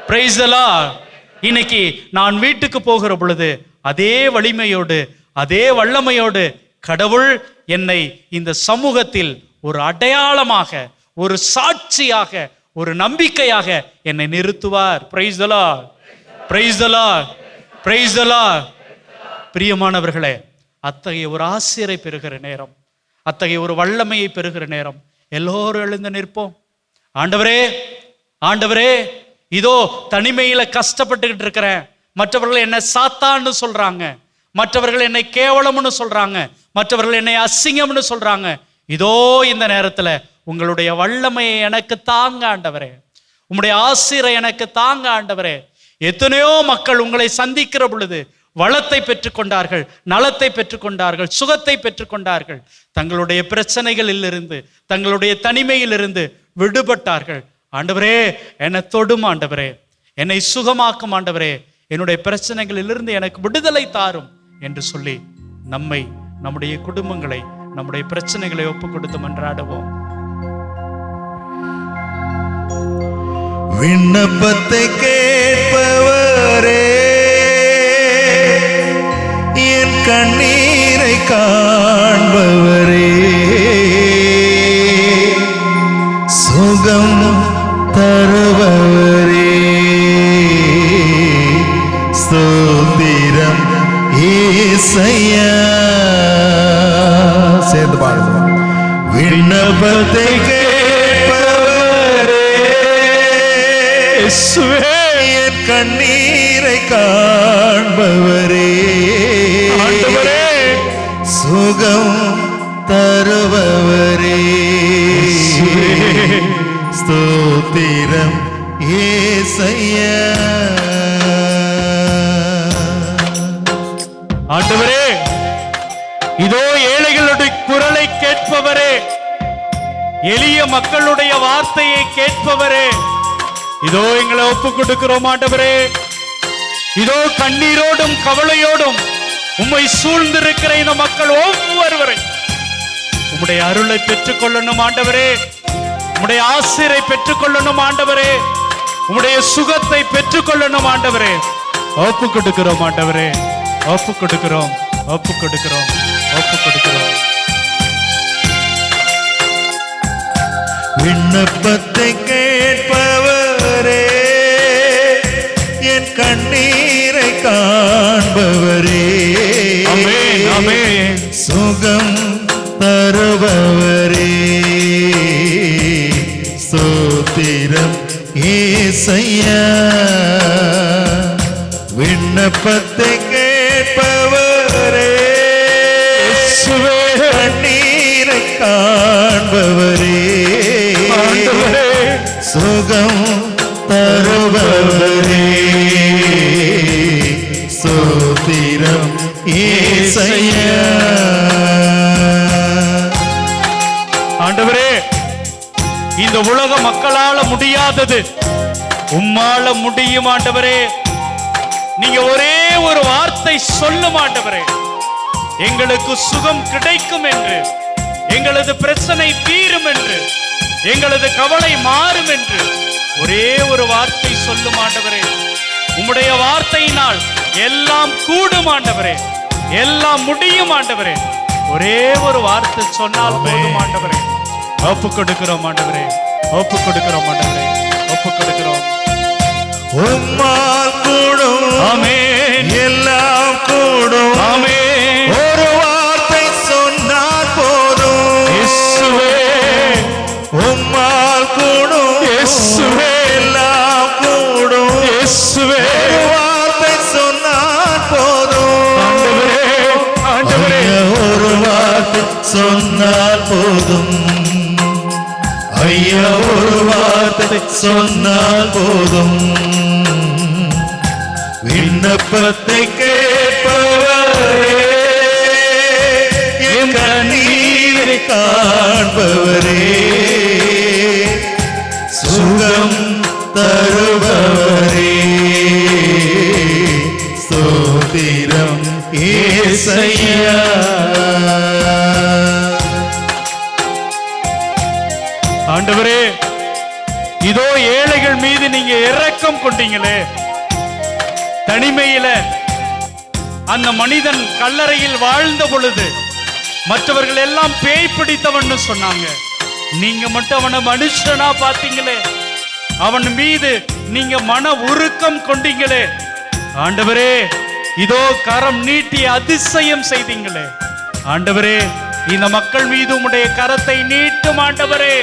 praise the Lord. இன்னைக்கு நான் வீட்டுக்கு போகிற பொழுது அதே வலிமையோடு, அதே வல்லமையோடு கடவுள் என்னை இந்த சமூகத்தில் ஒரு அடையாளமாக, ஒரு சாட்சியாக, ஒரு நம்பிக்கையாக என்னை நிறுத்துவார். Praise the lord, praise the lord, praise the lord. பிரியமானவர்களே, அத்தகைய ஒரு ஆசிரை பெறுகிற நேரம், அத்தகைய ஒரு வல்லமையை பெறுகிற நேரம், எல்லோரும் எழுந்து நிற்போம். ஆண்டவரே, ஆண்டவரே, இதோ தனிமையில கஷ்டப்பட்டுக்கிட்டு இருக்கிறேன், மற்றவர்கள் என்னை சாத்தான்னு சொல்றாங்க, மற்றவர்கள் என்னை கேவலம்னு சொல்றாங்க, மற்றவர்கள் என்னை அசிங்கம்னு சொல்றாங்க. இதோ இந்த நேரத்துல உங்களுடைய வல்லமையை எனக்கு தாங்க ஆண்டவரே, உங்களுடைய ஆசிரை எனக்கு தாங்க ஆண்டவரே. எத்தனையோ மக்கள் உங்களை சந்திக்கிற பொழுது வளத்தை பெற்றுக்கொண்டார்கள், நலத்தை பெற்றுக்கொண்டார்கள், சுகத்தை பெற்றுக்கொண்டார்கள், தங்களுடைய பிரச்சனைகளிலிருந்து, தங்களுடைய தனிமையிலிருந்து விடுபட்டார்கள். ஆண்டவரே, என்னை தொடும் ஆண்டவரே, என்னை சுகமாக்கும் ஆண்டவரே, என்னுடைய பிரச்சனைகளிலிருந்து எனக்கு விடுதலை தாரும் என்று சொல்லி நம்மை, நம்முடைய குடும்பங்களை, நம்முடைய பிரச்சனைகளை ஒப்பு கொடுத்து மன்றாடுவோம். விண்ணப்பத்தை கேட்பவரே, என் கண்ணீரை காண்பவரே, சுகம் தருபவரே, ஸ்தோத்திரம் ஏசையா. சேர்ந்து பாடுவோம். விண்ணப்பத்தை கேட்பவரே, என் கண்ணீரை காண்பவரே, சுகம் தருபவரே, ஸ்தோத்திரம் ஏசையா. ஆண்டவரே, இதோ ஏழைகளுடைய குரலை கேட்பவரே, எளிய மக்களுடைய வார்த்தையை கேட்பவரே, இதோ எங்களை ஒப்பு கொடுக்கிறோம் ஆண்டவரே. இதோ கண்ணீரோடும் கவலையோடும் உம்மை சூழ்ந்திருக்கிற இந்த மக்கள் ஒவ்வொருவரை உம்முடைய அருளை பெற்றுக்கொள்ளணும் ஆண்டவரே, உம்முடைய ஆசிரை பெற்றுக்கொள்ளணும் ஆண்டவரே, உம்முடைய சுகத்தை பெற்றுக்கொள்ளணும் ஆண்டவரே. ஒப்பு கொடுக்கிறோம் ஆண்டவரே, ஒப்பு கொடுக்கிறோம், ஒப்பு கொடுக்கிறோம், ஒப்பு கொடுக்கிறோம். விண்ணப்பத்தை கேட்பவரே, என் கண்ணீரை காண்பவரே, ஆமென், ஆமென். சுகம் தருபவரே, ஸ்தோத்திரம் விண்ணப்பத்தை கேட்பவரே, இயேசுவே, கண்ணீரை காண்பவரே, ஆண்டவரே, சுகம் தருபவரே, ஸ்தோத்திரம் இயேசையா. ஆண்டவரே, இந்த உலக மக்களால முடியாதது உம்மால முடியும் ஆண்டவரே. நீங்க ஒரே ஒரு வார்த்தை சொல்லும் ஆண்டவரே, எங்களுக்கு சுகம் கிடைக்கும் என்று, எங்களது பிரச்சனை தீரும் என்று, எங்களது கவலை மாறும் என்று ஒரே ஒரு வார்த்தை சொல்லும் ஆண்டவரே. உம்முடைய வார்த்தையினால் எல்லாம் கூடும் ஆண்டவரே, எல்லாம் முடியும் ஆண்டவரே. ஒரே ஒரு வார்த்தை சொன்னால் போதும் ஆண்டவரே. ஒப்பு கொடுக்கிறோம் ஆண்டவரே, ஒப்பு கொடுக்கிறோம் ஆண்டவரே, ஒப்பு கொடுக்கிறோம். உம்மால் கூடும், ஆமென், எல்லாம் கூடும், ஆமென். ஒரு வார்த்தை சொன்னால் போதும். இயேசுவே, உம்மால் கூடும், இயேசுவே, எல்லாம் கூடும், இயேசுவே. ஒரு வார்த்தை சொன்னால் போதும். ஆண்டவரே, ஆண்டவரே, ஐயா, ஒரு வார்த்தை சொன்னால் போதும். ஐயா, ஒரு வார்த்தை சொன்னால் போதும். விண்ணப்பத்தை கேட்பவரே, என் கண்ணீரை காண்பவரே, சுகம் தருபவரே, ஸ்தோத்திரம் இயேசையா. ஆண்டவரே, இதோ ஏழைகள் மீது நீங்க இரக்கம் கொண்டீங்களே. தனிமையில அந்த மனிதன் கல்லறையில் வாழ்ந்த பொழுது மற்றவர்கள் எல்லாம் பேய் பிடித்தவன் சொன்னாங்க. நீங்க மட்டும் அவனை மனுஷனா பார்த்தீங்களே, அவன் மீது நீங்க மன உருக்கம் கொண்டீங்களே. ஆண்டவரே, இதோ கரம் நீட்டி அதிசயம் செய்தீங்களே. ஆண்டவரே, இந்த மக்கள் மீது உம்முடைய கரத்தை நீட்டும் ஆண்டவரே.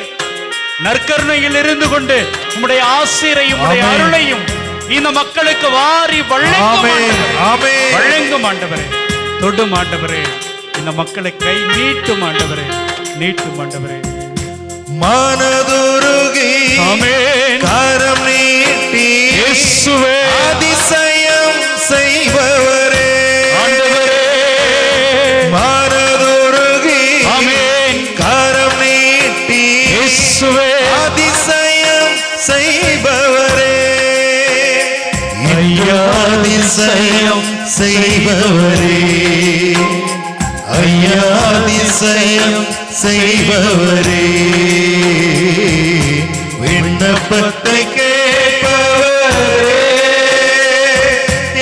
நற்கருணையில் இருந்து கொண்டு உம்முடைய ஆசீரையும் உம்முடைய அருளையும் இந்த மக்களுக்கு வாரி வழங்கும் ஆண்டவரே. தொடும் ஆண்டவரே, இந்த மக்களை கை நீட்டும் ஆண்டவரே, நீட்டும் ஆண்டவரே. மனதுருகி, ஆமென், கரம் நீட்டி, இயேசுவே, அதிசயம் செய்பவரே, ஆண்டவரே, மனதுருகி, ஆமென், கரம் நீட்டி, இயேசுவே, அதிசயம் செய்பவரே, ஐயா, அதிசயம் செய்பவரே, ஐயா, அதிசயம் செய்பவரே, விண்ணப்பத்தை கேட்பவரே,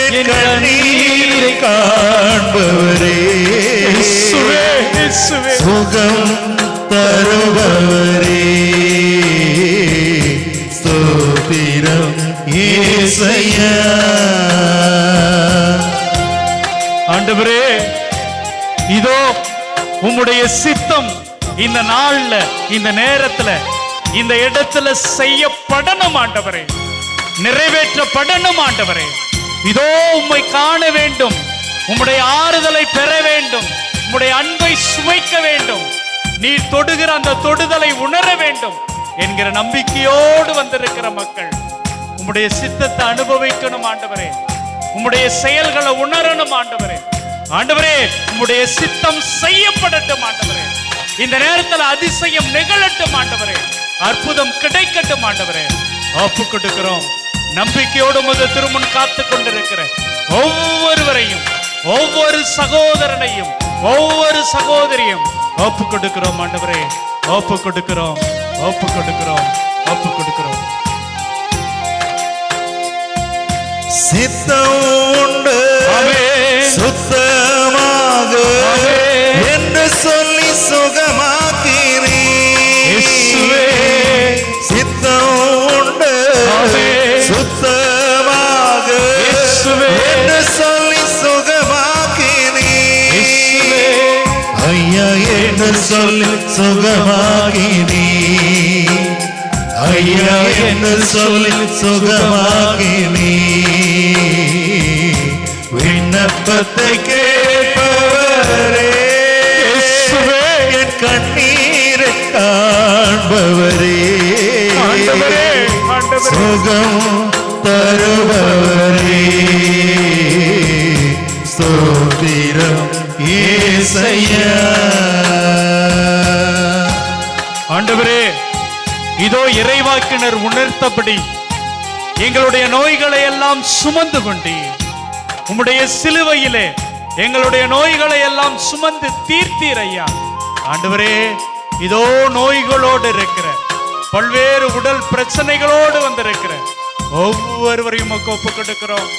என் கண்ணீரை காண்பவரே, இயேசுவே, இயேசுவே. சுகம் தருபவரே, ஸ்தோத்திரம் இயேசையா. ஆண்டவரே, இதோ உம்முடைய சித்தம் இந்த நாள்ல, இந்த நேரத்துல, இந்த இடத்துல செய்யப்படணும் ஆண்டவரே, நிறைவேற்றப்படணும் ஆண்டவரே. இதோ உம்மை காண வேண்டும், உம்முடைய ஆறுதலை பெற வேண்டும், உம்முடைய அன்பை சுவைக்க வேண்டும், நீர் தொடுகிற அந்த தொடுதலை உணர வேண்டும் என்கிற நம்பிக்கையோடு வந்திருக்கிற மக்கள் உம்முடைய சித்தத்தை அனுபவிக்கணும் ஆண்டவரே. உம்முடைய செயல்களை உணரணும் ஆண்டவரே. ஆண்டவரே, உம்முடைய சித்தம் செய்யப்படட்டும் ஆண்டவரே. இந்த நேரத்தில் அதிசயம் நிகழட்டும் ஆண்டவரே, அற்புதம் கிடைக்கட்டும் ஆண்டவரே. ஒப்பு கொடுக்கிறோம். நம்பிக்கையோடு உமது திருமுன் காத்து கொண்டிருக்கிற ஒவ்வொருவரையும், ஒவ்வொரு சகோதரனையும், ஒவ்வொரு சகோதரியும் ஒப்பு கொடுக்கிறோம் ஆண்டவரே. ஒப்பு கொடுக்கிறோம், ஒப்பு கொடுக்கிறோம், ஒப்பு கொடுக்கிறோம். சித்தம் உண்டு, சுத்தமாக என்று சொல்லி சுகமாக்கிறீர். சித்தம் உண்டு, சுத்தமாக என்று சொல்லி சுகமாக்கிறீர். ஐயா, என்று சொல்லி சுகமாக்கிறீர். ஐயா, என்று சொல்லி சுகமாக்கிறீர். விண்ணப்பத்தை கேட்பவரே, என் கண்ணீரை காண்பவரே, ஆண்டவரே, ஆண்டவரே. சுகம் தருபவரே, ஸ்தோத்திரம் இயேசையா. ஆண்டவரே, இதோ இறைவாக்கினர் உணர்த்தபடி எங்களுடைய நோய்களை எல்லாம் சுமந்து கொண்டீர். உம்முடைய சிலுவையிலே எங்களுடைய நோய்களை எல்லாம் சுமந்து தீர்த்தீர் ஐயா. ஆண்டவரே, இதோ நோய்களோடு இருக்கிற, பல்வேறு உடல் பிரச்சனைகளோடு வந்திருக்கிற ஒவ்வொருவரையும் ஒப்பு கொடுக்கிறோம்.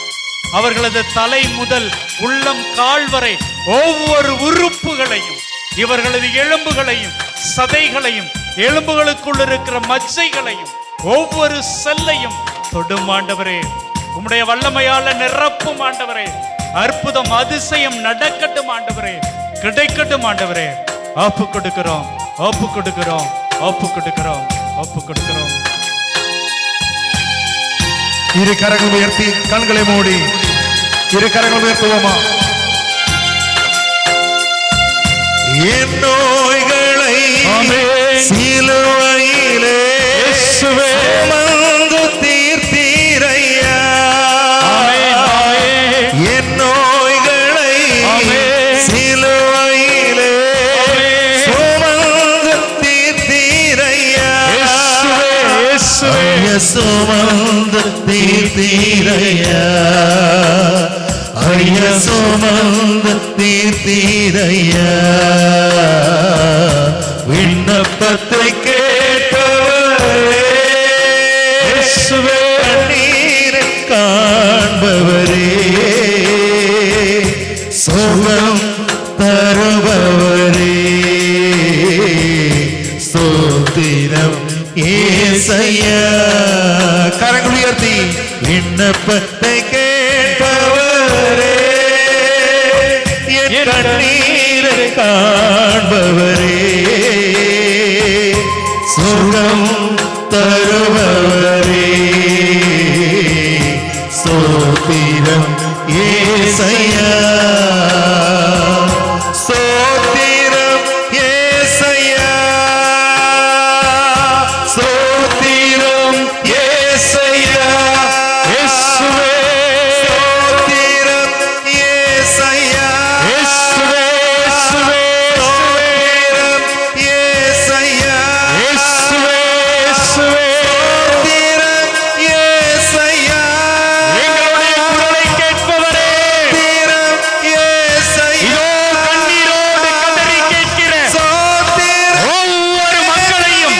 அவர்களது தலை முதல் உள்ளம் கால் வரை ஒவ்வொரு உறுப்புகளையும், இவர்களது எலும்புகளையும் சதைகளையும் எலும்புகளுக்குள் இருக்கிற மச்சைகளையும் ஒவ்வொரு செல்லையும் தொடும் ஆண்டவரே. உம்முடைய வல்லமையால நிரப்பும் ஆண்டவரே. அற்புதம் அதிசயம் நடக்கட்டும் ஆண்டவரே, கிடைக்கட்டும் ஆண்டவரே. ஒப்பு கொடுக்கிறோம், ஒப்பு கொடுக்கிறோம், ஒப்பு கொடுக்கிறோம், ஒப்பு கொடுக்கிறோம். இரு கரங்கள் உயர்த்தி கண்களை மூடி இரு கரங்கள் உயர்த்துவோமா? என் நோய்களை சிலுவையிலே சுமந்து தீர்த்தீரையா. என் நோய்களை சிலுவையிலே சுமந்து தீர்த்தீரையா. சுமந்து தீர்த்தீரையா, ஐயா சுமந்து தீர்த்தீரையா. விண்ணப்பத்தை கேட்பவரே, கண்ணீரை காண்பவரே, சுகம் தருபவரே, ஸ்தோத்திரம் இயேசையா. கரங்கள் உயர்த்தி விண்ணப்பத்தை கேட்பவரே, என் கண்ணீரை காண்பவரே, சுகம் தருபவரே, ஸ்தோத்திரம் இயேசையா. ஸ்தோத்திரம் இயேசையா, ஸ்தோத்திரம் இயேசையா. இயேசுவே, ஸ்தோத்திரம் இயேசையா. இயேசுவே, ஸ்தோத்திரம் இயேசையா. இயேசுவே, ஸ்தோத்திரம் இயேசையா. எங்களுடைய குரலை கேட்பவரே, ஸ்தோத்திரம் இயேசையா. இதோ கண்ணீரோடு கதறி கேட்கிற ஒவ்வொரு மக்களையும்,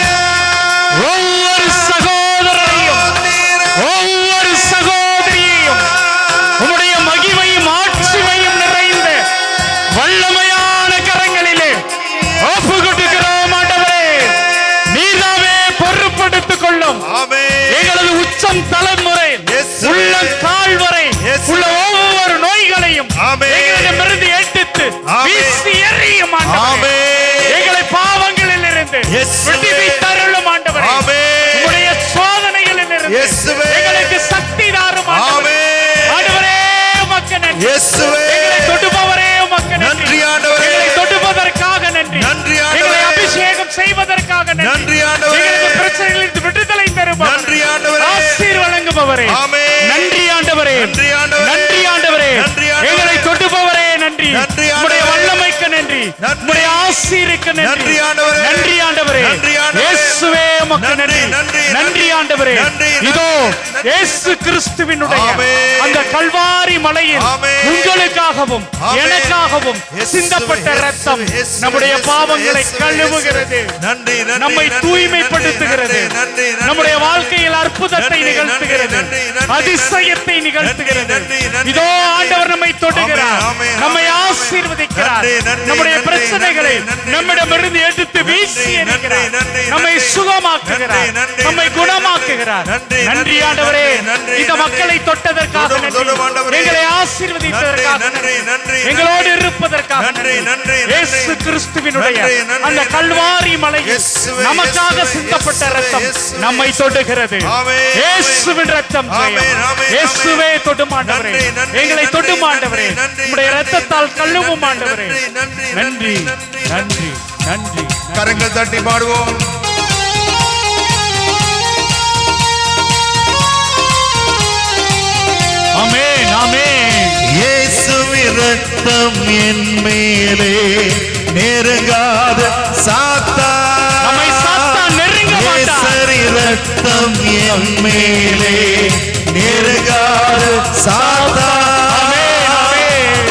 ஒவ்வொரு சகோதரரையும், ஒவ்வொரு சகோதரியையும் உம்முடைய மகிமையும் ஆட்சிமையும் நிறைந்த வல்லமையான கரங்களிலே ஒப்பு கொடுக்கிறோம் ஆண்டவரே. நீராவே பொறுப்படுத்திக் கொள்ளும். எங்களது உச்சம் தலைமுறை உள்ளம் கால் வரை உள்ள ஒவ்வொரு நோய்களையும் எங்களிடமிருந்து எடுத்து வீசி எறியும் ஆண்டவரே. எங்களை பாவங்களில் இருந்து விடுவித்து அருளும் ஆண்டவரே. உம்முடைய சோதனைகளில் இருந்து எங்களுக்கு சக்தி தாரும் ஆண்டவரே. ஆண்டவரே, உமக்கு நன்றி. எங்களை தொடுபவரே, உமக்கு நன்றி. எங்களை தொடுவதற்காக நன்றி. எங்களை அபிஷேகம் செய்வதற்காக நன்றி. எங்களுக்கு பிரச்சனைகளிலிருந்து விடுதலை தருபவர், ஆசீர் வழங்குபவரே, நன்றி ஆண்டவரே. நன்றி ஆண்டவரே. எங்களை தொடுபவரே நன்றி. உம்முடைய வல்லமைக்கு நன்றி. உம்முடைய ஆசீருக்கு நன்றி. நன்றி ஆண்டவரே. இயேசுவே, உமக்கு நன்றி. நன்றி ஆண்டவரே. இதோ இயேசு கிறிஸ்துவினுடைய அந்த கல்வாரி மலையில் உங்களுக்காகவும் எனக்காகவும் சிந்தப்பட்ட ரத்தம் நம்முடைய பாவங்களை கழுவுகிறது, நம்மை தூய்மைப்படுத்துகிறது, நம்முடைய வாழ்க்கையில் அற்புதத்தை நிகழ்த்துகிறது, அதிசயத்தை நிகழ்த்துகிறது. இதோ ஆண்டவர் நம்மை தொடுகிறார், நம்மை ஆசீர்வதிக்கிறார், நம்முடைய நம்முடைய பிரச்சனைகளை நம்மிடமிருந்து எடுத்து வீசி எறிகிறார். நம்மை சுகமாக்குகிறார், நம்மை குணமாக்குகிறார். நன்றி ஆண்டவரே, இந்த மக்களை தொட்டதற்காக நன்றி, எங்களை ஆசீர்வதித்ததற்காக நன்றி, எங்களோடு இருப்பதற்காக நன்றி. இயேசு கிறிஸ்துவினுடைய அந்த கல்வாரி மலையில் நமக்காக சிந்தப்பட்ட இரத்தம் நம்மை தொடுகிறது. இயேசுவின் இரத்தம் ஜெயம். இயேசுவே தொடும் ஆண்டவரே, எங்களை தொடும் ஆண்டவரே, உம்முடைய இரத்தத்தால் கழுவும் ஆண்டவரே. நன்றி நன்றி நன்றி. கரங்கள் தட்டி பாடுவோம். ஆமென் ஆமென். இயேசுவின் இரத்தம் என் மேலே நெருங்காத சாத்தான், நம்மை சாத்தான் நெருங்க மாட்டான். இரத்தம் என் மேலே நெருங்காத சாத்தான்,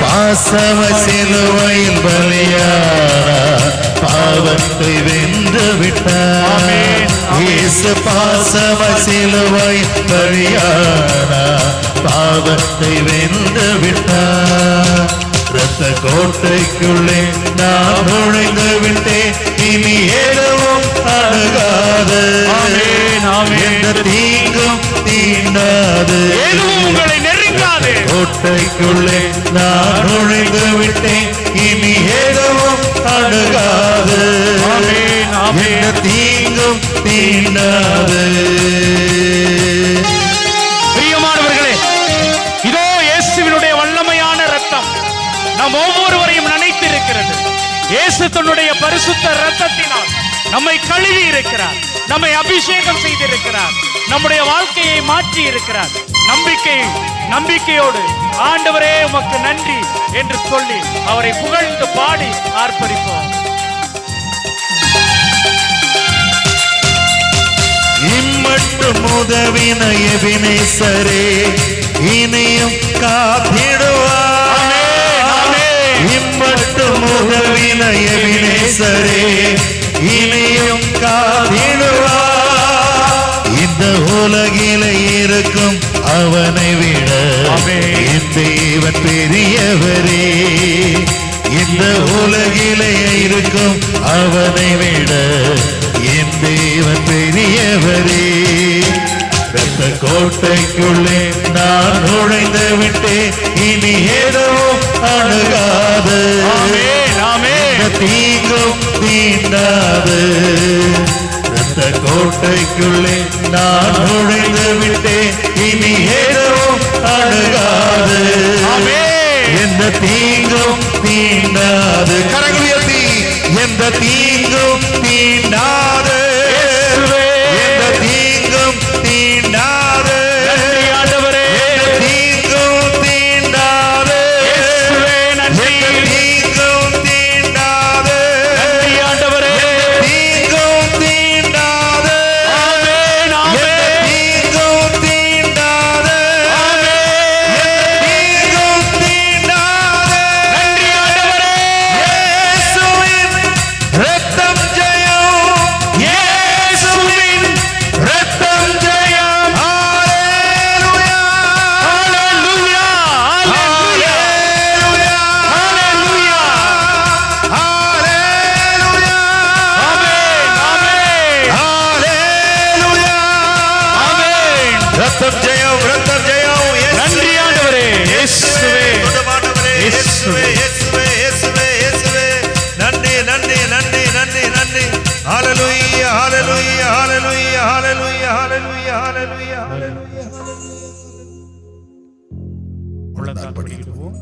பாசம சிலுவையில் பலியானார், பாவத்தை வென்று விட்டார். இயேசு பாசம சிலுவையில் பலியானார், பாவத்தை வென்று விட்டார். இரத்த கோட்டைக்குள்ளே நான் நுழைந்து விட்டேன், இனி எதுவும் அணுகாது, எந்த தீங்கும் தீண்டாது, உங்களை நெருங்காது. கோட்டைக்குள்ளே நான் நுழைந்து விட்டேன், இனி எதுவும் அணுகாது, எந்த தீங்கும் தீண்டாது. பிரியமானவர்களே, இதோ இயேசுவினுடைய வல்லமையான இரத்தம் நம் ஒவ்வொருவரையும் நினைத்திருக்கிறது. இயேசு தன்னுடைய பரிசுத்த இரத்தத்தினால் நம்மை கழுவி இருக்கிறார், நம்மை அபிஷேகம் செய்திருக்கிறார், நம்முடைய வாழ்க்கையை மாற்றி இருக்கிறார். நம்பிக்கையோடு ஆண்டவரே உமக்கு நன்றி என்று சொல்லி அவரை புகழ்ந்து பாடி ஆர்ப்பரிப்போம். இம்மட்டும் உதவின எபினேசரே, இனியும் காத்திடுவார். இம்மட்டும் உதவின எபினேசரே, இனியும் காத்திடுவார். இந்த உலகிலே இருக்கும் அவனை விட என் தேவன் பெரியவரே. இந்த உலகிலே இருக்கும் அவனை விட என் தேவன் பெரியவரே. இரத்த கோட்டைக்குள்ளே நான் நுழைந்து விட்டேன், இனி எதுவும் அணுகாது, தீங்கும் தீண்டாது. இரத்த கோட்டைக்குள்ளே நான் நுழைந்து விட்டேன், இனி எதுவும் அணுகாது, எந்த தீங்கும் தீண்டாது. கரங்கள் உயர்த்தி, எந்த தீங்கும் தீண்டாது, எந்த தீங்கும் தீண்டாது, எந்த தீங்கும் தீண்டாது, எந்த தீங்கும் தீண்டாது, தீங்கும் தீண்டாது, தீங்கும் தீண்டாது, தீங்கும் தீண்டாது. இயேசுவின் இரத்தம் ஜெயம், இயேசுவின் இரத்தம் ஜெயம். ஹalleluya, ஹalleluya, ஹalleluya, ஹalleluya, ஹalleluya. ஆமென், ஆமென், ஹalleluya, ஆமென். இரத்தம் ஜெயம், இரத்தம் ஜெயம். நன்றி ஆண்டவரே, இயேசுவே, இயேசுவே, இயேசுவே, இயேசுவே, இயேசுவே. நன்றி, நன்றி, நன்றி, நன்றி, நன்றி. ஹalleluya, ஹalleluya, ஹalleluya, ஹalleluya, ஹalleluya, ஹalleluya, ஹalleluya. உள்ளத்தால் படிடுவோம்.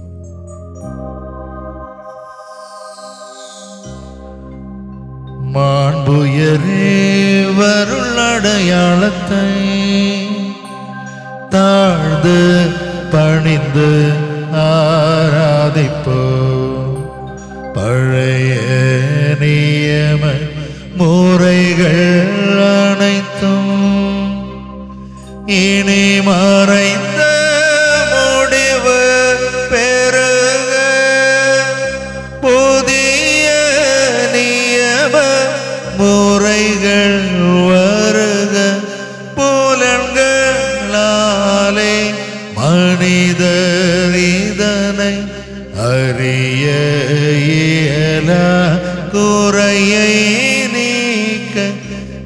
மாண்புயரே வருளடையாளத்தை தாழ்ந்து பணிந்து ஆராதிப்போ. பழைய நியம முறைகள் அனைத்தும் இனி மறைந்த முடிவு பெருக. புதிய நியம முறைகள் வருக. புலன்களாலே மனிதர் இதனை அறிய இயலா. குறையை நீக்க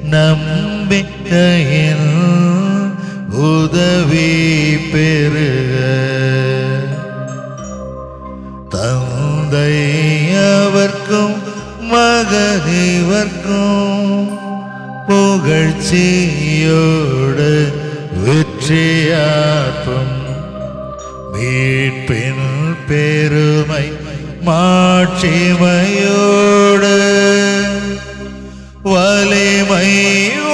நம்பிக்கையில் உதவி பெறுக. தந்தை அவர்க்கும் மகனிவர்க்கும் புகழ்ச்சியோடு வெற்றியாற்றும் மீட்பின் பெருமை மாட்சிமையோடு வலிமை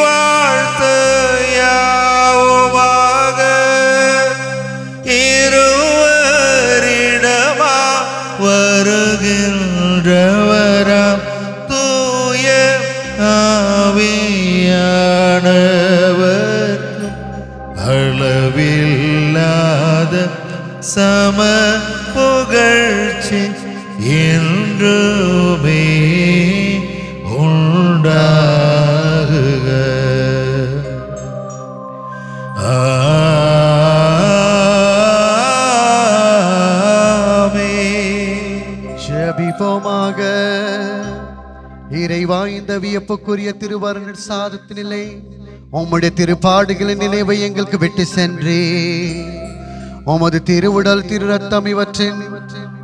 வாழ்த்து யாவுமாக இருவரிடமா வருகின்றவராம் தூய ஆவியானவர்க்கும் அளவில்லாத சம புகழ்ச்சி என்றுமே உண்டாகுக. ஆமென். ஜெபிப்போமாக. இறைவா, இந்த வியப்புக்குரிய திருவருள் சாதத்தினிலே உம்முடைய திருப்பாடுகளின் நினைவை எங்களுக்கு விட்டு சென்றே உமது திருவுடல் திரு ரத்தம் இவற்றின்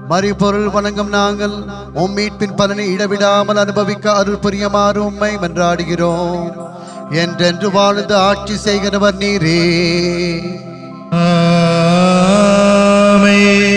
மறுபொருள் வணங்கும் நாங்கள் உம் மீட்பின் பலனை இடைவிடாமல் அனுபவிக்க அருள் புரியுமாறு உம்மை மன்றாடுகிறோம். என்றென்று வாழ்ந்து ஆட்சி செய்கிறவர் நீரே. ஆமென்.